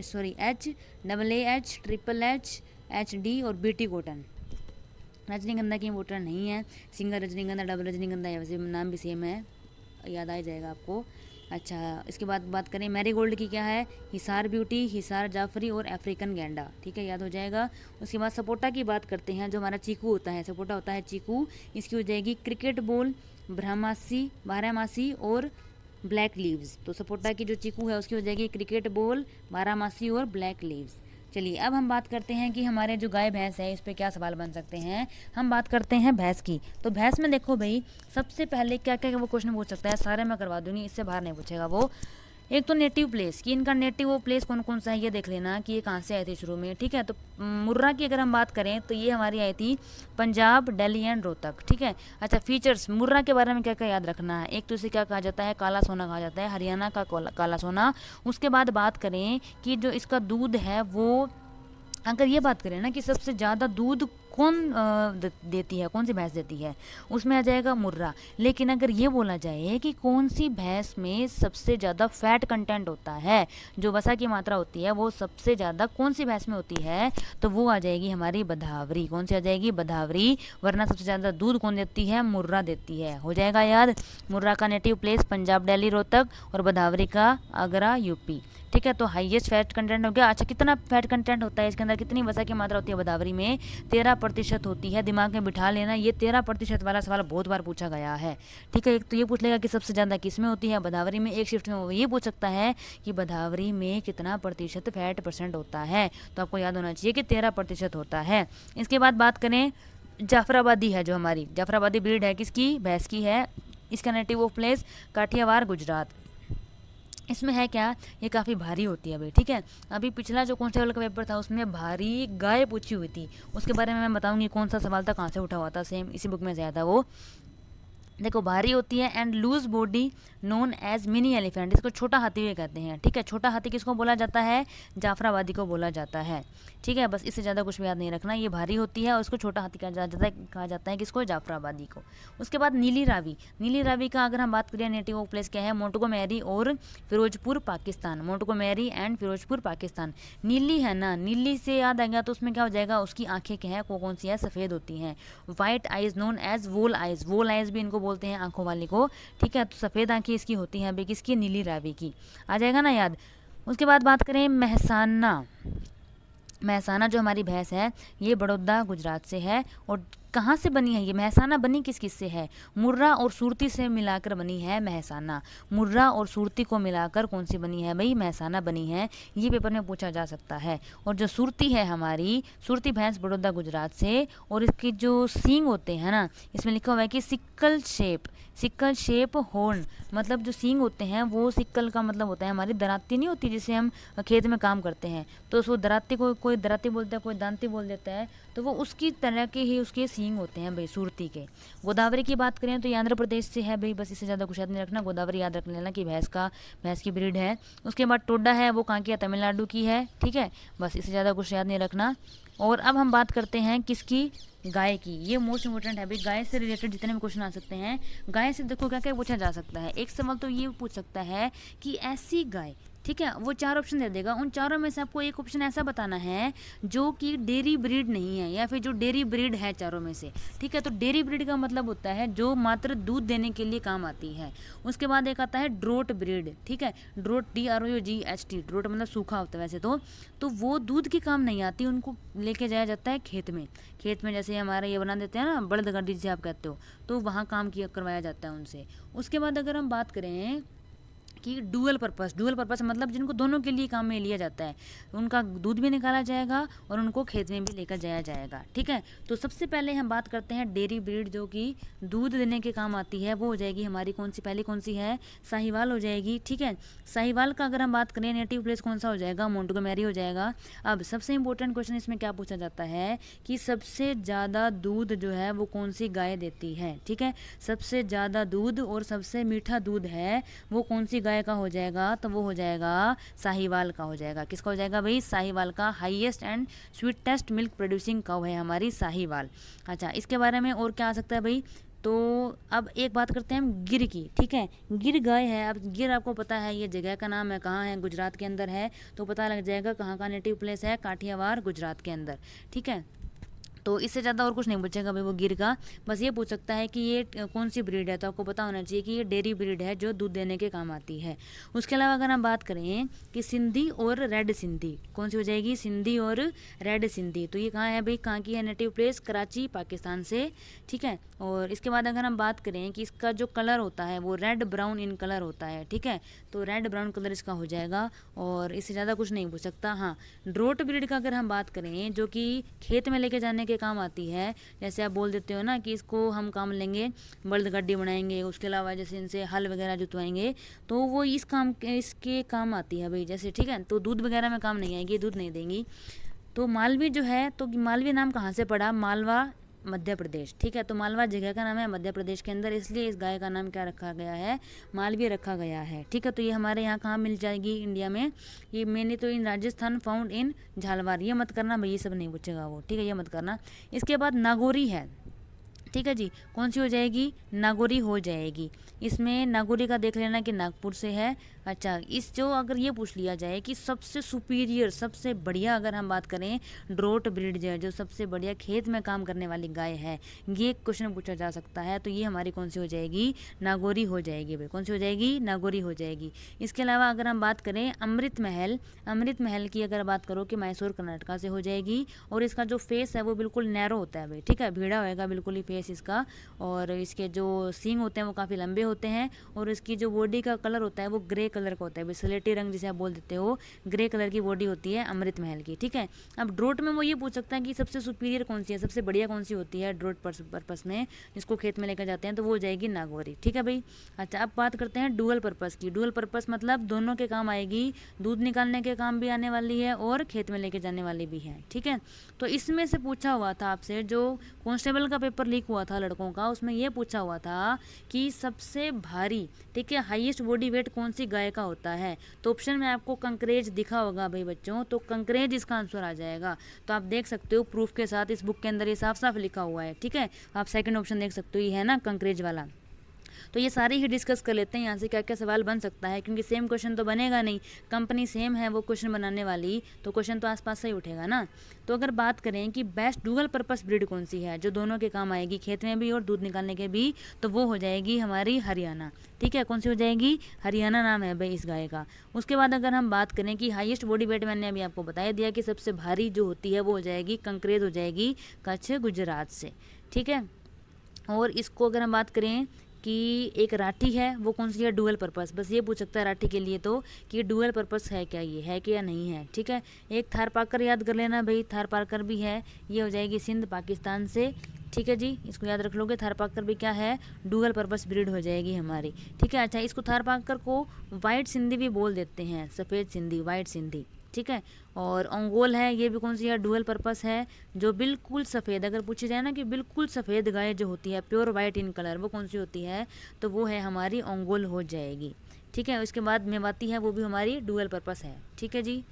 HHH, HD और BT कॉटन। रजनीगंधा की इंपॉर्टेंट नहीं है, सिंगल रजनीगंधा, डबल रजनीगंधा, वैसे नाम भी सेम है, याद आ जाएगा आपको। अच्छा, इसके बाद बात करें मैरीगोल्ड की, क्या है, हिसार ब्यूटी, हिसार जाफरी और अफ्रीकन गेंडा, ठीक है, याद हो जाएगा। उसके बाद सपोटा की बात करते हैं, जो हमारा चीकू होता है, सपोटा होता है चीकू, इसकी हो जाएगी क्रिकेट बॉल, बारहमासी और ब्लैक लीव्स। तो सपोटा की जो चीकू है उसकी हो जाएगी क्रिकेट बॉल, बारहमासी और ब्लैक लीव्स। चलिए अब हम बात करते हैं कि हमारे जो गाय भैंस है इस पे क्या सवाल बन सकते हैं। हम बात करते हैं भैंस की। तो भैंस में देखो भाई, सबसे पहले क्या क्या वो क्वेश्चन पूछ सकता है, सारे मैं करवा दूंगी, इससे बाहर नहीं पूछेगा वो। एक तो नेटिव प्लेस, कि इनका नेटिव वो प्लेस कौन कौन सा है ये देख लेना कि ये कहाँ से आई थी शुरू में, ठीक है। तो मुर्रा की अगर हम बात करें तो ये हमारी आई थी पंजाब, दिल्ली एंड रोहतक, ठीक है। अच्छा, फीचर्स मुर्रा के बारे में क्या क्या याद रखना है, एक तो इसे क्या कहा जाता है, काला सोना कहा जाता है, हरियाणा का काला सोना। उसके बाद बात करें कि जो इसका दूध है वो, अगर ये बात करें ना कि सबसे ज़्यादा दूध कौन देती है, कौन सी भैंस देती है, उसमें आ जाएगा मुर्रा। लेकिन अगर ये बोला जाए कि कौन सी भैंस में सबसे ज़्यादा फैट कंटेंट होता है, जो वसा की मात्रा होती है वो सबसे ज़्यादा कौन सी भैंस में होती है, तो वो आ जाएगी हमारी बधावरी। कौन सी आ जाएगी, बधावरी। वरना सबसे ज़्यादा दूध कौन देती है, मुर्रा देती है, हो जाएगा याद। मुर्रा का नेटिव प्लेस पंजाब, दिल्ली, रोहतक, और बधावरी का आगरा, यूपी, ठीक है। तो हाईएस्ट फैट कंटेंट हो गया। अच्छा, कितना फैट कंटेंट होता है इसके अंदर, कितनी वसा की मात्रा होती है बदावरी में, 13% होती है। दिमाग में बिठा लेना, ये 13% वाला सवाल बहुत बार पूछा गया है, ठीक है। एक तो ये पूछ लेगा कि सबसे ज़्यादा किस में होती है, बदावरी में। एक शिफ्ट में वो ये पूछ सकता है कि बदावरी में कितना प्रतिशत फैट परसेंट होता है, तो आपको याद होना चाहिए कि 13% होता है। इसके बाद बात करें जाफराबादी है, जो हमारी जाफराबादी ब्रीड है, किसकी, भैंस की है। इसका native of place Kathiawar, Gujarat. इसमें है क्या, ये काफ़ी भारी होती है भाई, ठीक है। अभी पिछला जो कांस्टेबल का पेपर था उसमें भारी गाय पूछी हुई थी, उसके बारे में मैं बताऊंगी कौन सा सवाल था, कहाँ से उठा हुआ था, सेम इसी बुक में से आया था वो। देखो भारी होती है and loose body known as mini elephant, इसको छोटा हाथी भी कहते हैं, ठीक है। छोटा हाथी किसको बोला जाता है, जाफराबादी को बोला जाता है, ठीक है। बस इससे ज़्यादा कुछ भी याद नहीं रखना, ये भारी होती है और इसको छोटा हाथी कहा जाता है किसको, जाफराबादी को। उसके बाद नीली रावी, नीली रावी का अगर हम बात करें नेटिव ऑफ प्लेस क्या है, मोंटगोमेरी और फिरोजपुर, पाकिस्तान। Montgomery and Ferozepur, Pakistan. नीली है ना, नीली से याद आ गया तो उसमें क्या हो जाएगा, उसकी आंखें क्या है, कौन सी है, सफ़ेद होती हैं। वाइट आइज नोन एज वोल आइज, वोल आइज भी इनको बोलते हैं, आंखों वाली को, ठीक है। तो सफ़ेद आंखें इसकी होती हैं अभी, किसकी, नीली रावी की, आ जाएगा ना याद। उसके बाद बात करें महसाना, महसाना जो हमारी भैंस है ये बड़ौदा, गुजरात से है, और कहाँ से बनी है ये मेहसाना? बनी किस किस से है? मुर्रा और सुरती से मिलाकर बनी है मेहसाना। मुर्रा और सुरती को मिलाकर कौन सी बनी है भाई? मेहसाना बनी है। ये पेपर में पूछा जा सकता है। और जो सुरती है हमारी, सुरती भैंस बड़ौदा गुजरात से, और इसके जो सींग होते हैं ना, इसमें लिखा हुआ है कि सिक्कल शेप हॉर्न, मतलब जो सींग होते हैं वो सिक्कल का मतलब होता है हमारी दराती नहीं होती जिसे हम खेत में काम करते हैं, तो उसको दराती को कोई दराती बोलता है, कोई दांती बोल देता है, तो वो उसकी तरह के ही उसके सींग होते हैं भाई सुरती के। गोदावरी की बात करें तो ये आंध्र प्रदेश से है भाई, बस इससे ज़्यादा कुछ याद नहीं रखना, गोदावरी याद रख लेना कि भैंस की ब्रीड है। उसके बाद टोडा है, वो कहाँ की है? तमिलनाडु की है, ठीक है, बस इससे ज़्यादा कुछ याद नहीं रखना। और अब हम बात करते हैं किसकी? गाय की। ये मोस्ट इंपोर्टेंट है भाई, गाय से रिलेटेड जितने भी क्वेश्चन आ सकते हैं। गाय से देखो क्या क्या पूछा जा सकता है। एक सवाल तो ये पूछ सकता है कि ऐसी गाय, ठीक है, वो 4 ऑप्शन दे देगा, उन चारों में से आपको एक ऑप्शन ऐसा बताना है जो कि डेयरी ब्रीड नहीं है, या फिर जो डेयरी ब्रीड है चारों में से, ठीक है। तो डेयरी ब्रीड का मतलब होता है जो मात्र दूध देने के लिए काम आती है। उसके बाद एक आता है ड्रोट ब्रीड, ठीक है, ड्रोट DROGHT, ड्रोट मतलब सूखा होता है वैसे तो वो दूध के काम नहीं आती, उनको लेके जाया जाता है खेत में जैसे हमारे ये बना देते हैं ना बड़दगाड़ी जिसे आप कहते हो, तो वहाँ काम किया करवाया जाता है उनसे। उसके बाद अगर हम बात करें कि डुअल पर्पस मतलब जिनको दोनों के लिए काम में लिया जाता है, उनका दूध भी निकाला जाएगा और उनको खेत में भी लेकर जाया जाएगा, ठीक है। तो सबसे पहले हम बात करते हैं डेयरी ब्रीड जो कि दूध देने के काम आती है, वो हो जाएगी हमारी कौन सी? पहली कौन सी है? साहिवाल हो जाएगी, ठीक है। साहिवाल का अगर हम बात करें नेटिव प्लेस कौन सा हो जाएगा? मोंटगोमेरी हो जाएगा। अब सबसे इंपॉर्टेंट क्वेश्चन इसमें क्या पूछा जाता है कि सबसे ज़्यादा दूध जो है वो कौन सी गाय देती है, ठीक है। सबसे ज़्यादा दूध और सबसे मीठा दूध है वो कौन सी गाय का हो जाएगा? तो वो हो जाएगा साहिवाल का हो जाएगा। किसका हो जाएगा भाई? साहिवाल का। Highest and sweetest milk producing cow है हमारी साहिवाल। अच्छा, इसके बारे में और क्या आ सकता है भाई? तो अब एक बात करते हैं हम गिर की, ठीक है। गिर गाय है। अब गिर आपको पता है ये जगह का नाम है, कहाँ है? गुजरात के अंदर है, तो पता लग जाएगा कहाँ का नेटिव प्लेस है, काठियावाड़ गुजरात के अंदर, ठीक है। तो इससे ज़्यादा और कुछ नहीं पूछेगा भाई वो गिर का, बस ये पूछ सकता है कि ये कौन सी ब्रीड है, तो आपको पता होना चाहिए कि ये डेयरी ब्रीड है जो दूध देने के काम आती है। उसके अलावा अगर हम बात करें कि सिंधी और रेड सिंधी, कौन सी हो जाएगी? सिंधी और रेड सिंधी, तो ये कहाँ है भाई? कहाँ की है नेटिव प्लेस? कराची, पाकिस्तान से, ठीक है। और इसके बाद अगर हम बात करें कि इसका जो कलर होता है वो रेड ब्राउन इन कलर होता है, ठीक है, तो रेड ब्राउन कलर इसका हो जाएगा, और इससे ज़्यादा कुछ नहीं पूछ सकता। हाँ, ड्रोट ब्रीड का अगर हम बात करें जो कि खेत में लेके जाने के काम आती है, जैसे आप बोल देते हो ना कि इसको हम काम लेंगे, बलदगड्डी बनाएंगे, उसके अलावा जैसे इनसे हल वगैरह जुतवाएंगे, तो वो इसके काम आती है भाई, जैसे, ठीक है। तो दूध वगैरह में काम नहीं आएगी, दूध नहीं देंगी। तो मालवी जो है, तो मालवी नाम कहाँ से पड़ा? मालवा, मध्य प्रदेश, ठीक है। तो मालवा जगह का नाम है मध्य प्रदेश के अंदर, इसलिए इस गाय का नाम क्या रखा गया है? मालवी रखा गया है, ठीक है। तो ये हमारे यहाँ कहाँ मिल जाएगी? इंडिया में। ये मैंने तो इन राजस्थान, फाउंड इन झालवाड़, ये मत करना भाई, ये सब नहीं पूछेगा वो, ठीक है, ये मत करना। इसके बाद नागौरी है, ठीक है जी, कौन सी हो जाएगी? नागौरी हो जाएगी। इसमें नागौरी का देख लेना कि नागपुर से है। अच्छा, इस जो अगर ये पूछ लिया जाए कि सबसे सुपीरियर, सबसे बढ़िया अगर हम बात करें ड्रोट ब्रीड जो सबसे बढ़िया खेत में काम करने वाली गाय है, ये क्वेश्चन पूछा जा सकता है, तो ये हमारी कौन सी हो जाएगी? नागौरी हो जाएगी भाई। कौन सी हो जाएगी? नागौरी हो जाएगी। इसके अलावा अगर हम बात करें अमृत महल की अगर बात करो कि मैसूर कर्नाटका से हो जाएगी, और इसका जो फेस है वो बिल्कुल नैरो होता है भाई, ठीक है, भीड़ा होएगा बिल्कुल ही फेस इसका, और इसके जो सींग होते हैं वो काफ़ी लंबे होते हैं, और इसकी जो बॉडी का कलर होता है वो ग्रे कलर का होता है, स्लेटी रंग जिसे आप बोल देते हो, ग्रे कलर की बॉडी होती है अमृत महल की, ठीक है। अब ड्रोट में वो ये पूछ सकता है कि सबसे सुपीरियर कौन सी है, सबसे बढ़िया कौन सी होती है ड्रोट पर्पस में, जिसको खेत में लेकर जाते हैं, तो वो हो जाएगी नागौरी, ठीक है भाई। अच्छा, अब बात करते हैं डुअल पर्पस की। डुअल पर्पस मतलब दोनों के काम आएगी, दूध निकालने के काम भी आने वाली है और खेत में लेके जाने वाली भी है, ठीक है। तो इसमें से पूछा हुआ था आपसे, जो कांस्टेबल का पेपर लीक हुआ था लड़कों का, उसमें ये पूछा हुआ था कि सबसे भारी, ठीक है, हाईएस्ट बॉडी वेट कौन सी गाय का होता है, तो ऑप्शन में आपको कंकरेज दिखा होगा भाई बच्चों, तो कंकरेज इसका आंसर आ जाएगा। तो आप देख सकते हो प्रूफ के साथ इस बुक के अंदर ये साफ साफ लिखा हुआ है, ठीक है। आप सेकंड ऑप्शन देख सकते हो, ये है ना कंकरेज वाला। तो ये सारे ही डिस्कस कर लेते हैं यहाँ से क्या क्या सवाल बन सकता है, क्योंकि सेम क्वेश्चन तो बनेगा नहीं, कंपनी सेम है वो क्वेश्चन बनाने वाली, तो क्वेश्चन तो आसपास से ही उठेगा ना। तो अगर बात करें कि बेस्ट डुअल पर्पस ब्रीड कौन सी है जो दोनों के काम आएगी, खेत में भी और दूध निकालने के भी, तो वो हो जाएगी हमारी हरियाणा, ठीक है। कौन सी हो जाएगी? हरियाणा नाम है भाई इस गाय का। उसके बाद अगर हम बात करें कि हाईएस्ट बॉडी वेट, मैंने अभी आपको बताया दिया कि सबसे भारी जो होती है वो हो जाएगी कंकरेज, हो जाएगी कच्छ गुजरात से, ठीक है। और इसको अगर हम बात करें कि एक राठी है वो कौन सी है, डुअल पर्पस, बस ये पूछ सकता है राठी के लिए तो कि डुअल पर्पस है क्या, ये है कि या नहीं है, ठीक है। एक थारपारकर याद कर लेना भाई, थारपारकर भी है, ये हो जाएगी सिंध पाकिस्तान से, ठीक है जी, इसको याद रख लोगे। थारपारकर भी क्या है, डुअल पर्पस ब्रीड हो जाएगी हमारी, ठीक है। अच्छा, इसको थारपारकर को वाइट सिंधी भी बोल देते हैं, सफ़ेद सिंधी, वाइट सिंधी, ठीक है। और ओंगोल है, ये भी कौन सी है, डुअल पर्पस है, जो बिल्कुल सफ़ेद, अगर पूछी जाए ना कि बिल्कुल सफ़ेद गाय जो होती है, प्योर वाइट इन कलर, वो कौन सी होती है, तो वो है हमारी ओंगोल हो जाएगी, ठीक है। उसके बाद मेवाती है, वो भी हमारी डुअल पर्पस है, ठीक है जी।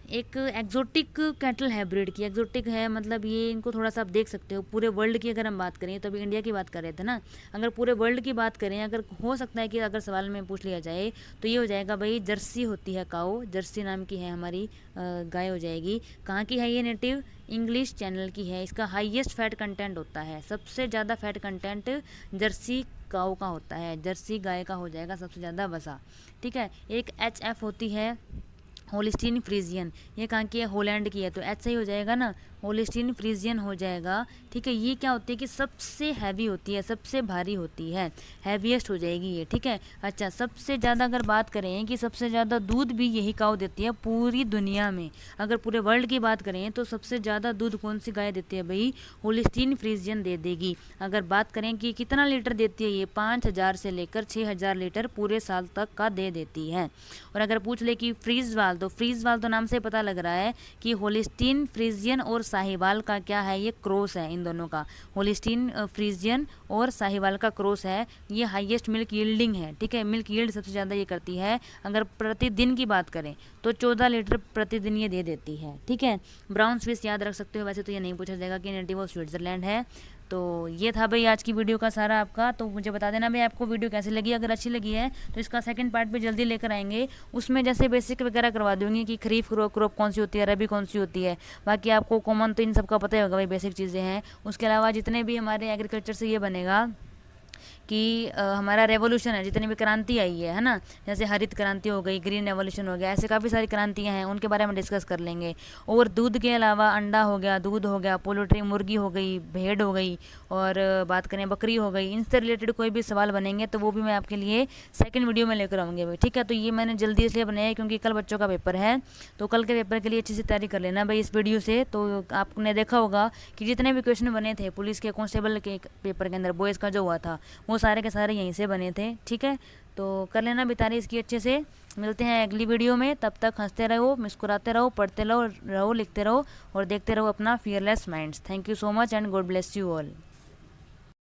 एक एक्जोटिक कैटल है ब्रीड की, एक्जोटिक है मतलब ये, इनको थोड़ा सा आप देख सकते हो। पूरे वर्ल्ड की अगर हम बात करें, तो अभी इंडिया की बात कर रहे थे ना, अगर पूरे वर्ल्ड की बात करें, अगर हो सकता है कि अगर सवाल में पूछ लिया जाए तो ये हो जाएगा भाई, जर्सी होती है काऊ, जर्सी नाम की है हमारी गाय हो जाएगी। कहाँ की है ये, नेटिव इंग्लिश चैनल की है। इसका हाईएस्ट फैट कंटेंट होता है, सबसे ज़्यादा फैट कंटेंट जर्सी काऊ का होता है, जर्सी गाय का हो जाएगा सबसे ज़्यादा वसा, ठीक है। एक HF होती है, होलिस्टीन फ्रीजियन, ये कहाँ की है, हॉलैंड की है, तो एच सही हो जाएगा ना, होलिस्टीन फ्रीजियन हो जाएगा, ठीक है। ये क्या होती है कि सबसे हैवी होती है, सबसे भारी होती है, हैवीएस्ट हो जाएगी ये, ठीक है। अच्छा, सबसे ज़्यादा अगर बात करें कि सबसे ज़्यादा दूध भी यही काऊ देती है पूरी दुनिया में, अगर पूरे वर्ल्ड की बात करें तो सबसे ज़्यादा दूध कौन सी गाय देती है भाई, होलिस्टीन फ्रीजियन दे देगी। अगर बात करें कि कितना लीटर देती है, ये 5000 से लेकर 6000 लीटर पूरे साल तक का दे देती है। और अगर पूछ ले कि फ्रीजवाल, तो फ्रीजवाल तो नाम से पता लग रहा है कि होलिस्टीन फ्रीजियन और साहिवाल का क्या है, ये क्रॉस है इन दोनों का, होलिस्टीन फ्रीजियन और साहिवाल का क्रॉस है। ये हाईएस्ट मिल्क यील्डिंग है, ठीक है, मिल्क यील्ड सबसे ज़्यादा ये करती है। अगर प्रतिदिन की बात करें तो 14 लीटर प्रतिदिन ये दे देती है, ठीक है। ब्राउन स्विस याद रख सकते हो, वैसे तो ये नहीं पूछा जाएगा कि नेटिव ऑफ स्विट्जरलैंड है। तो ये था भाई आज की वीडियो का सारा आपका, तो मुझे बता देना भाई आपको वीडियो कैसी लगी। अगर अच्छी लगी है तो इसका सेकंड पार्ट भी जल्दी लेकर आएंगे, उसमें जैसे बेसिक वगैरह करवा दूंगी कि खरीफ क्रॉप कौन सी होती है, रबी कौन सी होती है। बाकी आपको कॉमन तो इन सबका पता ही होगा भाई, बेसिक चीज़ें हैं। उसके अलावा जितने भी हमारे एग्रीकल्चर से ये बनेगा कि हमारा रेवोल्यूशन है, जितनी भी क्रांति आई है ना, जैसे हरित क्रांति हो गई, ग्रीन रेवोल्यूशन हो गया, ऐसे काफ़ी सारी क्रांतियां हैं, उनके बारे में डिस्कस कर लेंगे। और दूध के अलावा अंडा हो गया, दूध हो गया, पोल्ट्री मुर्गी हो गई, भेड़ हो गई, और बात करें बकरी हो गई, इनसे रिलेटेड कोई भी सवाल बनेंगे तो वो भी मैं आपके लिए सेकंड वीडियो में लेकर आऊँगी भाई, ठीक है। तो ये मैंने जल्दी इसलिए बनाया क्योंकि कल बच्चों का पेपर है, तो कल के पेपर के लिए अच्छी से तैयारी कर लेना भाई इस वीडियो से। तो आपने देखा होगा कि जितने भी क्वेश्चन बने थे पुलिस के, कांस्टेबल के पेपर के अंदर, बॉयज़ का जो हुआ था, वो सारे के सारे यहीं से बने थे, ठीक है। तो कर लेना भी तैयारी इसकी अच्छे से। मिलते हैं अगली वीडियो में, तब तक हंसते रहो, मुस्कुराते रहो, पढ़ते रहो, लिखते रहो और देखते रहो अपना fearless minds. Thank you so much and God bless you all.